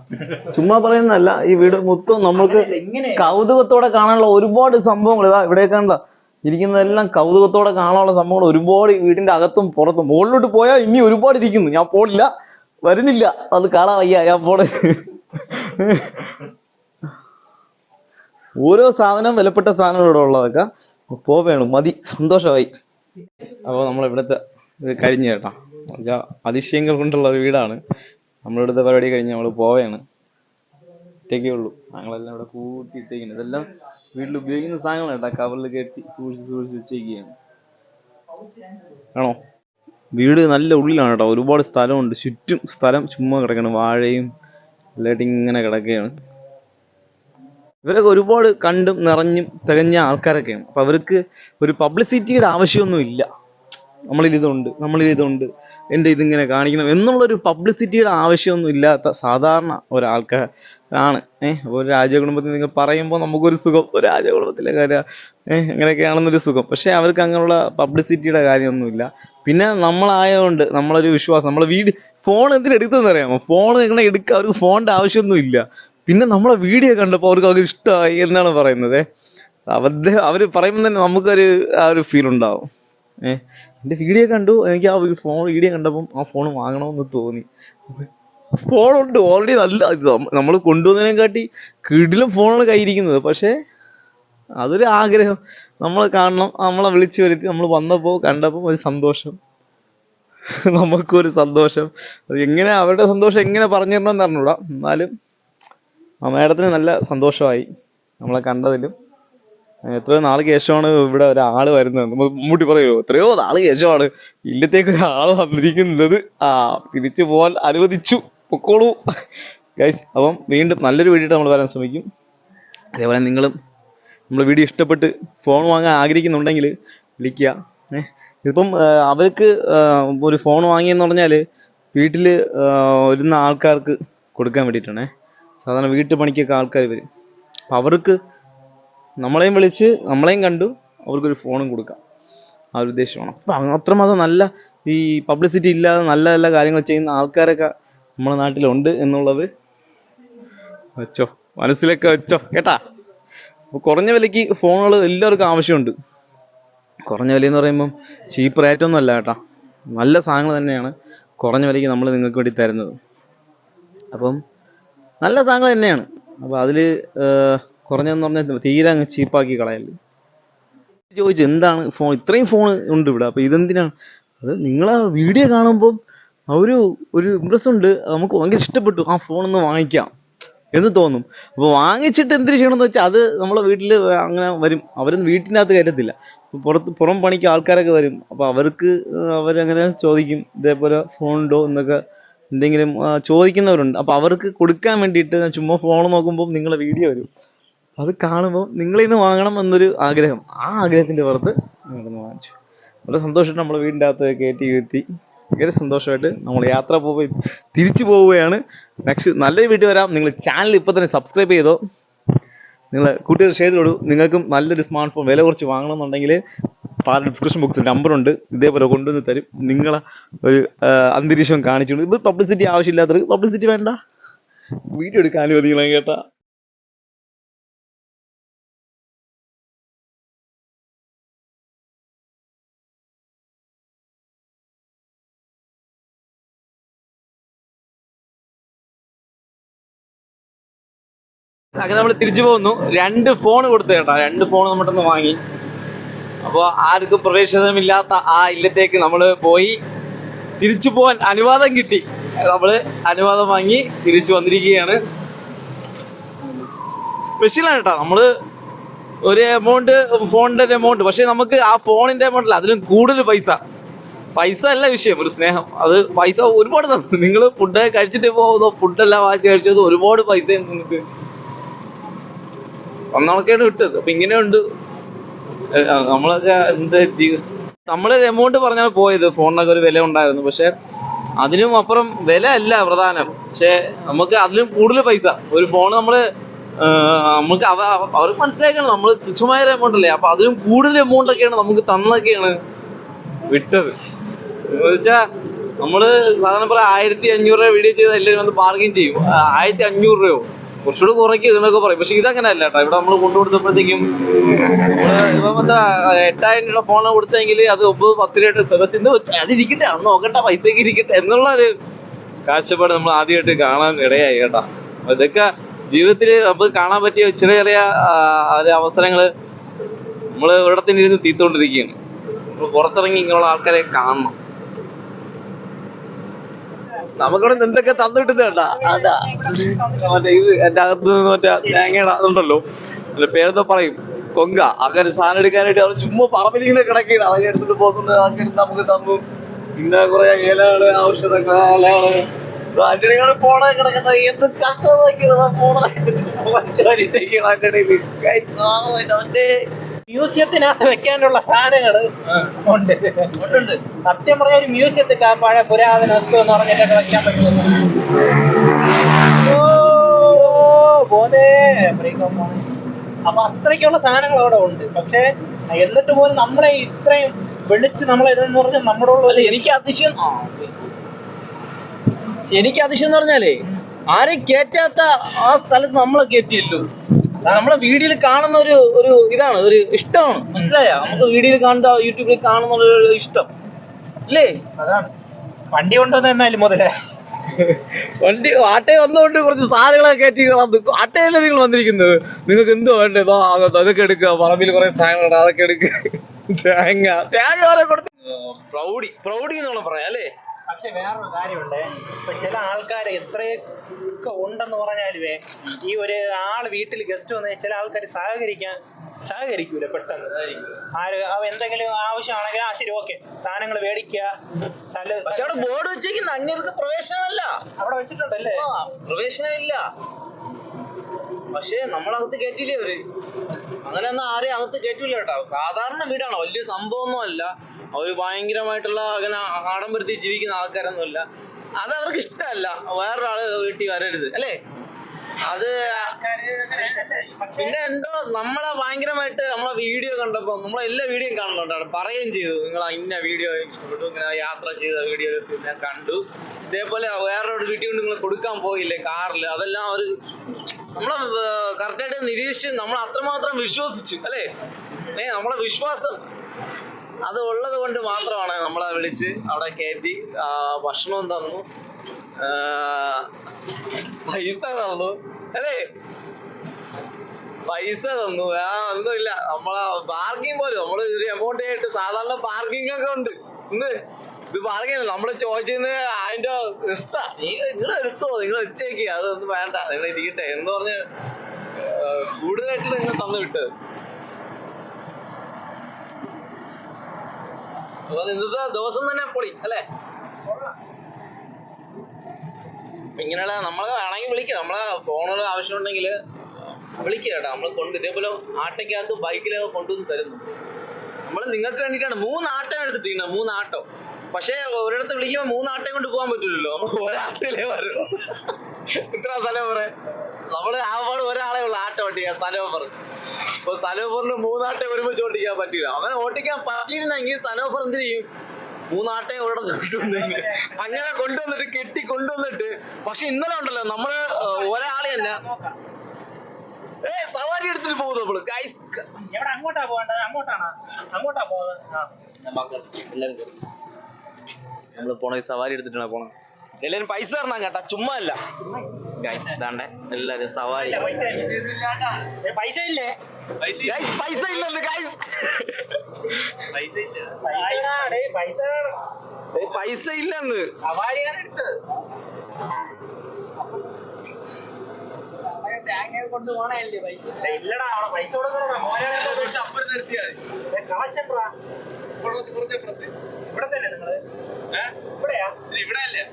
ചുമ്മാ പറയുന്നതല്ല. ഈ വീട് മൊത്തം നമ്മൾക്ക് കൗതുകത്തോടെ കാണാനുള്ള ഒരുപാട് സംഭവങ്ങൾ ഇതാ ഇവിടെ കണ്ട ഇരിക്കുന്നതെല്ലാം കൗതുകത്തോടെ കാണാനുള്ള സംഭവങ്ങൾ ഒരുപാട് ഈ വീടിന്റെ അകത്തും പുറത്തും. മുകളിലോട്ട് പോയാൽ ഇനി ഒരുപാട് ഇരിക്കുന്നു. ഞാൻ പോണില്ല, വരുന്നില്ല, അത് കാണാൻ വയ്യ, ഞാൻ പോണേ. ഓരോ സാധനം വിലപ്പെട്ട സാധനങ്ങൾ ഇവിടെ ഉള്ളതൊക്കെ പോവേണം, മതി, സന്തോഷമായി. അപ്പോൾ നമ്മളിവിടുത്തെ ഇത് കഴിഞ്ഞു കേട്ടാ, അതിശയങ്ങൾ കൊണ്ടുള്ള ഒരു വീടാണ്. നമ്മളിവിടുത്തെ പരിപാടി കഴിഞ്ഞ് നമ്മൾ പോവുകയാണ്. ഒറ്റയ്ക്കേ ഉള്ളൂ, ഞങ്ങളെല്ലാം ഇവിടെ കൂട്ടിയിട്ടേക്കുന്നത്. ഇതെല്ലാം വീട്ടിൽ ഉപയോഗിക്കുന്ന സാധനങ്ങൾ കേട്ടാ, കവറിൽ കെട്ടി സൂക്ഷിച്ച് വെച്ചേക്കുകയാണ്. ആണോ? വീട് നല്ല ഉള്ളിലാണ് കേട്ടോ, ഒരുപാട് സ്ഥലമുണ്ട്, ചുറ്റും സ്ഥലം ചുമ്മാ കിടക്കണം, വാഴയും എല്ലായിട്ട് ഇങ്ങനെ കിടക്കുകയാണ്. ഇവരൊക്കെ ഒരുപാട് കണ്ടും നിറഞ്ഞും തികഞ്ഞ ആൾക്കാരൊക്കെയാണ്. അപ്പൊ അവർക്ക് ഒരു പബ്ലിസിറ്റിയുടെ ആവശ്യമൊന്നും ഇല്ല. നമ്മളിലിതുണ്ട്, എൻ്റെ ഇതിങ്ങനെ കാണിക്കണം എന്നുള്ളൊരു പബ്ലിസിറ്റിയുടെ ആവശ്യമൊന്നും ഇല്ലാത്ത സാധാരണ ഒരാൾക്കാരാണ്. അപ്പോൾ ഒരു രാജകുടുംബത്തിൽ നിങ്ങൾ പറയുമ്പോൾ നമുക്കൊരു സുഖം, ഒരു രാജകുടുംബത്തിലെ കാര്യം അങ്ങനെയൊക്കെയാണെന്നൊരു സുഖം. പക്ഷെ അവർക്ക് അങ്ങനെയുള്ള പബ്ലിസിറ്റിയുടെ കാര്യമൊന്നുമില്ല. പിന്നെ നമ്മളായതുകൊണ്ട് നമ്മളൊരു വിശ്വാസം, നമ്മളെ ഫോൺ എന്തിനെടുത്തതെന്ന് അറിയാമോ? ഫോൺ ഇങ്ങനെ എടുക്കുക, അവർക്ക് ഫോണിൻ്റെ ആവശ്യമൊന്നും ഇല്ല. പിന്നെ നമ്മളെ വീഡിയോ കണ്ടപ്പോൾ അവർക്ക് അത് ഇഷ്ടമായി എന്നാണ് പറയുന്നത്. അവര് പറയുമ്പോൾ തന്നെ നമുക്കൊരു ആ ഒരു ഫീൽ ഉണ്ടാവും. എൻ്റെ വീഡിയോ കണ്ടു, എനിക്ക് ആ വീഡിയോ കണ്ടപ്പം ആ ഫോൺ വാങ്ങണമെന്ന് തോന്നി. ഫോണുണ്ട് ഓൾറെഡി, നല്ല നമ്മൾ കൊണ്ടുവന്നതിനെക്കാട്ടി കിടിലും ഫോണാണ് കയ്യിരിക്കുന്നത്. പക്ഷേ അതൊരു ആഗ്രഹം, നമ്മൾ കാണണം, നമ്മളെ വിളിച്ചു വരുത്തി, നമ്മൾ വന്നപ്പോൾ കണ്ടപ്പോൾ ഒരു സന്തോഷം, നമുക്കൊരു സന്തോഷം. അത് എങ്ങനെ അവരുടെ സന്തോഷം എങ്ങനെ പറഞ്ഞു തരണമെന്ന് അറിഞ്ഞൂടാ. എന്നാലും ആ മേഡത്തിന് നല്ല സന്തോഷമായി നമ്മളെ കണ്ടതിലും. എത്രയോ നാൾക്ക് ശേഷമാണ് ഇവിടെ ഒരാൾ വരുന്നത്. മമ്മൂട്ടി പറയുമോ, എത്രയോ നാൾക്ക് ശേഷമാണ് ഇല്ലത്തേക്ക് ഒരാൾ വന്നിരിക്കുന്നത്. തിരിച്ചു പോകാൻ അനുവദിച്ചു, പൊക്കോളൂ ഗൈസ്. അപ്പം വീണ്ടും നല്ലൊരു വീഡിയോ നമ്മൾ വരാൻ ശ്രമിക്കും. അതേപോലെ നിങ്ങളും നമ്മൾ വീഡിയോ ഇഷ്ടപ്പെട്ട് ഫോൺ വാങ്ങാൻ ആഗ്രഹിക്കുന്നുണ്ടെങ്കിൽ വിളിക്കുക. ഇതിപ്പം അവർക്ക് ഒരു ഫോൺ വാങ്ങിയെന്ന് പറഞ്ഞാൽ വീട്ടിൽ വരുന്ന ആൾക്കാർക്ക് കൊടുക്കാൻ വേണ്ടിയിട്ടാണേ. സാധാരണ വീട്ടുപണിക്കൊക്കെ ആൾക്കാർ വരും. അപ്പം അവർക്ക് നമ്മളെയും വിളിച്ച് നമ്മളെയും കണ്ടു അവർക്കൊരു ഫോണും കൊടുക്കാം, ആ ഒരു ഉദ്ദേശമാണ്. അപ്പം അത്രമാത്രം നല്ല ഈ പബ്ലിസിറ്റി ഇല്ലാതെ നല്ല നല്ല കാര്യങ്ങൾ ചെയ്യുന്ന ആൾക്കാരൊക്കെ നമ്മുടെ നാട്ടിലുണ്ട് എന്നുള്ളത് വെച്ചോ, മനസ്സിലൊക്കെ വെച്ചോ കേട്ടാ. അപ്പോൾ കുറഞ്ഞ വിലയ്ക്ക് ഫോണുകൾ എല്ലാവർക്കും ആവശ്യമുണ്ട്. കുറഞ്ഞ വിലയെന്ന് പറയുമ്പം ചീപ്പ് റേറ്റൊന്നും അല്ല കേട്ടാ, നല്ല സാധനങ്ങൾ തന്നെയാണ് കുറഞ്ഞ വിലയ്ക്ക് നമ്മൾ നിങ്ങൾക്ക് വേണ്ടി തരുന്നത്. അപ്പം നല്ല സാധനങ്ങൾ തന്നെയാണ്. അപ്പോൾ അതിൽ കുറഞ്ഞതെന്ന് പറഞ്ഞാൽ തീരെ അങ്ങ് ചീപ്പാക്കി കളയല്ലേ. ചോദിച്ചു എന്താണ് ഫോൺ, ഇത്രയും ഫോൺ ഉണ്ട് ഇവിടെ, അപ്പോൾ ഇതെന്തിനാണ്? അത് നിങ്ങളെ വീഡിയോ കാണുമ്പം ഒരു ഇമ്പ്രസ് ഉണ്ട്, നമുക്ക് ഭയങ്കര ഇഷ്ടപ്പെട്ടു, ആ ഫോണൊന്ന് വാങ്ങിക്കാം എന്ന് തോന്നും. അപ്പോൾ വാങ്ങിച്ചിട്ട് എന്തിനു ചെയ്യണമെന്ന് വെച്ചാൽ അത് നമ്മളെ വീട്ടിൽ അങ്ങനെ വരും. അവരൊന്നും വീട്ടിനകത്ത് കയറ്റത്തില്ല, പുറം പണിക്ക് ആൾക്കാരൊക്കെ വരും. അപ്പോൾ അവരങ്ങനെ ചോദിക്കും, ഇതേപോലെ ഫോണുണ്ടോ എന്നൊക്കെ എന്തെങ്കിലും ചോദിക്കുന്നവരുണ്ട്. അപ്പോൾ അവർക്ക് കൊടുക്കാൻ വേണ്ടിയിട്ട് ചുമ്മാ ഫോൺ നോക്കുമ്പോൾ നിങ്ങളെ വീഡിയോ വരും. അത് കാണുമ്പോൾ നിങ്ങളിന്ന് വാങ്ങണം എന്നൊരു ആഗ്രഹം, ആ ആഗ്രഹത്തിൻ്റെ പുറത്ത് നിങ്ങളിന്ന് വാങ്ങിച്ചു. വളരെ സന്തോഷമായിട്ട് നമ്മൾ വീടിൻ്റെ അകത്ത് കയറ്റി ഭയങ്കര സന്തോഷമായിട്ട് നമ്മൾ യാത്ര തിരിച്ചു പോവുകയാണ്. നെക്സ്റ്റ് നല്ലൊരു വീഡിയോ വരാം. നിങ്ങൾ ചാനൽ ഇപ്പോൾ തന്നെ സബ്സ്ക്രൈബ് ചെയ്തോ, നിങ്ങൾ കൂട്ടുകാർ ഷെയർ ചെയ്തോളൂ. നിങ്ങൾക്കും നല്ലൊരു സ്മാർട്ട് ഫോൺ വില കുറച്ച് വാങ്ങണമെന്നുണ്ടെങ്കിൽ താഴെ ഡിസ്ക്രിപ്ഷൻ ബോക്സിൽ നമ്പറുണ്ട്, ഇതേപോലെ കൊണ്ടുവന്ന് തരും. നിങ്ങളെ ഒരു അന്തരീക്ഷം കാണിച്ചുകൊണ്ട്, ഇപ്പോൾ പബ്ലിസിറ്റി ആവശ്യമില്ലാത്തവർക്ക് പബ്ലിസിറ്റി വേണ്ട, വീഡിയോ എടുക്കാൻ അനുവദിക്കണം കേട്ടാ. അങ്ങനെ നമ്മൾ തിരിച്ചു പോകുന്നു. 2 ഫോൺ കൊടുത്തു കേട്ടാ, 2 ഫോൺ നമ്മട്ടൊന്ന് വാങ്ങി. അപ്പോൾ ആർക്കും പ്രവേശനമില്ലാത്ത ആ ഇല്ലത്തേക്ക് നമ്മൾ പോയി തിരിച്ചു പോകാൻ അനുവാദം കിട്ടി. നമ്മൾ അനുവാദം വാങ്ങി തിരിച്ചു വന്നിരിക്കുകയാണ്. സ്പെഷ്യലാണ് കേട്ടോ, നമ്മൾ ഒരു എമൗണ്ട്, ഫോണിൻ്റെ ഒരു എമൗണ്ട്, പക്ഷെ നമുക്ക് ആ ഫോണിൻ്റെ എമൗണ്ട് അല്ല, അതിലും കൂടുതൽ പൈസ അല്ല വിഷയം, ഒരു സ്നേഹം. അത് പൈസ ഒരുപാട് തന്നു. നിങ്ങൾ ഫുഡ് കഴിച്ചിട്ട് പോകുന്നോ, ഫുഡെല്ലാം വാങ്ങിച്ച് കഴിച്ചത് ഒരുപാട് പൈസ നിങ്ങൾക്ക് ഒന്നാമൊക്കെയാണ് വിട്ടത്. അപ്പൊ ഇങ്ങനെയുണ്ട് നമ്മളൊക്കെ നമ്മള് എമൗണ്ട് പറഞ്ഞാൽ പോയത്. ഫോണിനൊക്കെ ഒരു വില ഉണ്ടായിരുന്നു, പക്ഷെ അതിനും അപ്പുറം വില അല്ല പ്രധാനം, പക്ഷെ നമുക്ക് അതിലും കൂടുതൽ പൈസ. ഒരു ഫോൺ നമുക്ക് അവർക്ക് മനസ്സിലാക്കണം നമ്മൾ തുച്ഛമായ എമൗണ്ട് അല്ലേ, അപ്പൊ അതിലും കൂടുതൽ എമൗണ്ട് ഒക്കെയാണ് നമുക്ക് തന്നൊക്കെയാണ് വിട്ടത്. വെച്ചാ നമ്മള് സാധാരണ പറയാം 1500 രൂപ വീഡിയോ ചെയ്ത് എല്ലാവരും വന്ന് ബാർഗിൻ ചെയ്യും. 1500 രൂപയോ കുറച്ചുകൂടെ കുറയ്ക്കും എന്നൊക്കെ പറയും. പക്ഷെ ഇതങ്ങനെ അല്ല കേട്ടോ. ഇവിടെ നമ്മൾ കൊണ്ടുകൊടുത്തപ്പോഴത്തേക്കും ഇപ്പം എന്താ 8000 രൂപ ഫോണ് കൊടുത്തെങ്കിൽ അത് 9-10 രൂപ തികച്ചെന്ന് വെച്ചാൽ അതിരിക്കട്ടെ, അന്ന് നോക്കട്ടെ, പൈസക്ക് ഇരിക്കട്ടെ എന്നുള്ള ഒരു കാഴ്ചപ്പാട് നമ്മൾ ആദ്യമായിട്ട് കാണാൻ ഇടയായി കേട്ടോ. ഇതൊക്കെ ജീവിതത്തിൽ നമുക്ക് കാണാൻ പറ്റിയ ചെറിയ ചെറിയ അവസരങ്ങള് നമ്മള് ഇവിടത്തിന് ഇരുന്ന് തീർത്തുകൊണ്ടിരിക്കുകയാണ്. നമ്മൾ പുറത്തിറങ്ങി ഇങ്ങനെയുള്ള ആൾക്കാരെ കാണണം. നമുക്കിവിടെ എന്തൊക്കെ തന്നിട്ടുണ്ട് കേട്ടാ. അതാ മറ്റേ ഇത് എന്റെ അകത്ത് നിന്ന് മറ്റേ തേങ്ങയുടെ അതുണ്ടല്ലോ, അല്ല പേരെന്താ പറയും, കൊങ്ക, അങ്ങനെ സാധനം എടുക്കാനായിട്ട് അവർ ചുമ്മാ പറമ്പിലിങ്ങനെ കിടക്കുകയാണ്. അതൊക്കെ എടുത്തിട്ട് പോകുന്നുണ്ട്. അതൊക്കെ എടുത്ത് നമുക്ക് തന്നു. പിന്നെ കുറെ ഇലകള്, ഔഷധങ്ങള്, അതിനാണ് പോണ കിടക്കുന്നത്. എന്ത് കഷ്ടതൊക്കെയാണ് മ്യൂസിയത്തിനകത്ത് വെക്കാനുള്ള സാധനങ്ങള് ഉണ്ട്. സത്യം പറഞ്ഞ ഒരു മ്യൂസിയത്തിൽ പഴയ പുരാതന വസ്തു എന്ന് പറഞ്ഞിട്ടൊക്കെ വെക്കാൻ പറ്റും. അപ്പൊ അത്രയ്ക്കുള്ള സാധനങ്ങൾ അവിടെ ഉണ്ട്. പക്ഷെ എന്നിട്ട് പോലും നമ്മളെ ഇത്രയും വെളിച്ച് നമ്മളെ ഇതെന്ന് പറഞ്ഞാൽ നമ്മളോട് എനിക്ക് അതിശയം എന്ന് പറഞ്ഞാലേ ആരെയും കേറ്റാത്ത ആ സ്ഥലത്ത് നമ്മളെ കേറ്റിയല്ലോ. നമ്മളെ വീഡിയോയിൽ കാണുന്ന ഒരു ഇതാണ്, ഒരു ഇഷ്ടമാണ്. മനസ്സിലായോ? നമുക്ക് വീഡിയോയിൽ കാണുന്ന, യൂട്യൂബിൽ കാണുന്ന ഒരു ഇഷ്ടം അല്ലേ? അതാണ് വണ്ടി കൊണ്ടുവന്ന എന്നാലും മുതലേ വണ്ടി ആട്ടയെ വന്നുകൊണ്ട് കുറച്ച് സാധനങ്ങളൊക്കെ കയറ്റി ആട്ടയല്ലേ നിങ്ങൾ വന്നിരിക്കുന്നത്. നിങ്ങൾക്ക് എന്തോ വേണ്ടേ, അതൊക്കെ എടുക്കുക. പറമ്പിൽ കുറെ സാധനങ്ങളുണ്ട്, അതൊക്കെ എടുക്കുക. തേങ്ങ വരെ കൊടുത്ത് പ്രൗഢി എന്നുള്ള പറയാം അല്ലേ? പക്ഷെ വേറൊരു കാര്യമുണ്ട്. ഇപ്പൊ ചില ആൾക്കാർ എത്രയൊക്കെ ഉണ്ടെന്ന് പറഞ്ഞാലുവേ ഈ ഒരു ആള് വീട്ടിൽ ഗസ്റ്റ് വന്ന് ചില ആൾക്കാർ സഹകരിക്കൂല പെട്ടെന്ന്. എന്തെങ്കിലും ആവശ്യമാണെങ്കിൽ ശരി ഓക്കെ സാധനങ്ങൾ മേടിക്കുക. പക്ഷെ അവിടെ ബോർഡ് വെച്ചേക്കുന്ന അന്യർക്ക് പ്രവേശനമല്ല. അവിടെ വെച്ചിട്ടുണ്ടല്ലേ? പ്രവേശനമില്ല. പക്ഷെ നമ്മളകത്ത് കയറ്റില്ലേ അവര്. അങ്ങനെയൊന്നും ആരെയും അകത്ത് കയറ്റൂല കേട്ടോ. സാധാരണ വീടാണ്, വലിയ സംഭവമൊന്നും അല്ല. അവര് ഭയങ്കരമായിട്ടുള്ള അങ്ങനെ ആഡംബരത്തിൽ ജീവിക്കുന്ന ആൾക്കാരൊന്നുമില്ല. അത് അവർക്ക് ഇഷ്ടമല്ല. വേറൊരാള് വീട്ടിൽ വരരുത് അല്ലേ? അത് പിന്നെ എന്തോ നമ്മളെ ഭയങ്കരമായിട്ട് നമ്മളെ വീഡിയോ കണ്ടപ്പോ നമ്മളെല്ലാ വീഡിയോയും കാണുന്നുണ്ടാണ്, പറയുകയും ചെയ്തു നിങ്ങൾ ഇന്ന വീഡിയോ ഇഷ്ടപ്പെട്ടു, ഇങ്ങനെ യാത്ര ചെയ്ത വീഡിയോസ് ഞാൻ കണ്ടു, ഇതേപോലെ വേറൊരു വീഡിയോ നിങ്ങൾ കൊടുക്കാൻ പോയില്ലേ കാറിൽ, അതെല്ലാം ഒരു നമ്മളെ കറക്റ്റായിട്ട് നിരീക്ഷിച്ച് നമ്മൾ അത്രമാത്രം വിശ്വസിച്ചു അല്ലേ? നമ്മളെ വിശ്വാസം അത് ഉള്ളത് കൊണ്ട് മാത്രമാണ് നമ്മളെ വിളിച്ച് അവിടെ കയറ്റി ഭക്ഷണവും തന്നു, പൈസ തന്നു അല്ലേ? പൈസ തന്നു. ഒന്നുമില്ല, നമ്മളെ പാർക്കിംഗ് പോലും നമ്മള് ഒരു എമൗണ്ട് ആയിട്ട് സാധാരണ പാർക്കിംഗ് ഒക്കെ ഉണ്ട്. ഇത് പാർക്കിംഗ് നമ്മള് ചോദിച്ചത് അതിന്റെ ഇഷ്ട നിങ്ങൾ എടുത്തോ, നിങ്ങൾ വെച്ചേക്ക്, അതൊന്നും വേണ്ട, നിങ്ങൾ ഇരിക്കട്ടെ എന്ന് പറഞ്ഞ് കൂടുതലായിട്ട് നിങ്ങൾ തന്നു വിട്ടത്. അപ്പൊ ഇന്നത്തെ ദിവസം തന്നെ പൊളി അല്ലേ? ഇങ്ങനെയുള്ള നമ്മളെ വേണമെങ്കിൽ വിളിക്കാം, നമ്മളെ ഫോണുള്ള ആവശ്യമുണ്ടെങ്കിൽ വിളിക്കുക കേട്ടോ. നമ്മൾ ഇതേപോലെ ആട്ടയ്ക്കകത്തും ബൈക്കിലൊക്കെ കൊണ്ടുവന്ന് തരുന്നു. നമ്മൾ നിങ്ങൾക്ക് വേണ്ടിയിട്ടാണ് 3 ആട്ടം എടുത്തിട്ടുണ്ട്, 3 ആട്ടം. പക്ഷെ ഒരിടത്ത് വിളിക്കുമ്പോൾ 3 ആട്ടം കൊണ്ട് പോകാൻ പറ്റില്ലല്ലോ, ഒരാട്ടിലേ വരുള്ളൂ. ഇത്ര സ്ഥലം പറയാം, നമ്മള് ആവാട് ഒരാളെ ഉള്ള ആട്ടം ഓട്ടിക്കാൻ സനോഫർ. ഇപ്പൊ സനോഫറിന് 3 ആട്ടം ഒരുമിച്ച് ഓട്ടിക്കാൻ പറ്റില്ല. അങ്ങനെ ഓട്ടിക്കാൻ പറ്റിയിരുന്നെങ്കിൽ സനോഫർ എന്ത് ചെയ്യും, 3 ആട്ടയും ഒരിടത്ത് കൊണ്ടുവന്നെങ്കിൽ അങ്ങനെ കൊണ്ടുവന്നിട്ട് കെട്ടി കൊണ്ടുവന്നിട്ട്. പക്ഷെ ഇന്നലെ ഉണ്ടല്ലോ നമ്മള് ഒരാളെ തന്നെ സവാരി എടുത്തിട്ട് പോകും നമ്മള്. ഗൈസ് അങ്ങോട്ടാ പോകേണ്ടത്? അങ്ങോട്ടാ പോകുന്നത്. എല്ലാരും നമ്മള് പോണ സവാരി എടുത്തിട്ടാണ് പോണത്. എല്ലാരും പൈസ തരണം കേട്ടാ, ചുമ്മാ അല്ല ഗൈസ്. ഇതാണ്ടേ എല്ലാരും സവാരി. പൈസ ഇല്ലേ? പൈസ ഇല്ലെന്ന് ഗൈസ്, പൈസ ഇല്ലെന്ന് സവാരിയാണ് എടുത്തത്. ഇല്ലടാ, അവിടെ പൈസ കൊടുക്കണോടാ. അപ്പുറം നിർത്തിയാൽ ഇവിടെ തന്നെ നിങ്ങള് ഇവിടെയാ? ഇവിടെ അല്ലേ?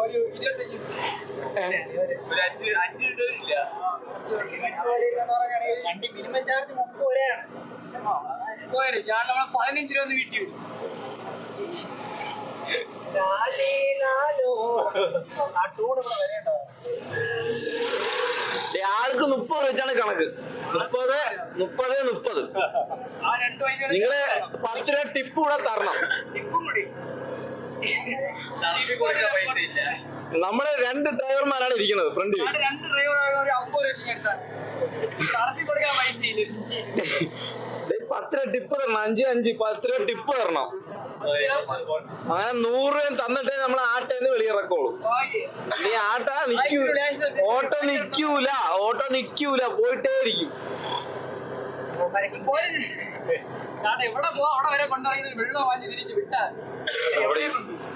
ഒരു 25 ഇല്ല. വണ്ടി മിനിമം ചാർജ് 30 രൂപയാണ്. 15 രൂപ വീട്ടിൽ വിടും. ആൾക്ക് 30 വെച്ചാണ് കണക്ക്. 30. നിങ്ങള് 10 രൂപ ടിപ്പ് കൂടെ തരണം. നമ്മള് 2 ഡ്രൈവർമാരാണ് ഇരിക്കുന്നത് ഫ്രണ്ടിൽ. 10 രൂപ ടിപ്പ് തരണം. 5 10 രൂപ ടിപ്പ് തരണം. അങ്ങനെ 100 രൂപയും തന്നിട്ടേ നമ്മൾ ആട്ടേന്ന് വെളിയിറക്കോളൂ. നീ ആട്ട ഓട്ടോ നിക്കൂല പോയിട്ടേ ഇരിക്കും.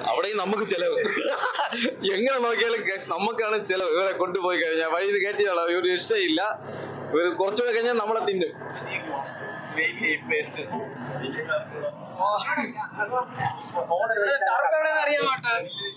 അവിടെയും നമുക്ക് ചെലവ്. എങ്ങനെ നോക്കിയാലും നമുക്കാണ് ചെലവ്. ഇവരെ കൊണ്ടുപോയി കഴിഞ്ഞാൽ വഴി കയറ്റിയുള്ള ഒരു രക്ഷയില്ല. ഇവർ കുറച്ചുകൂടെ കഴിഞ്ഞാൽ നമ്മളെ തിന്നും.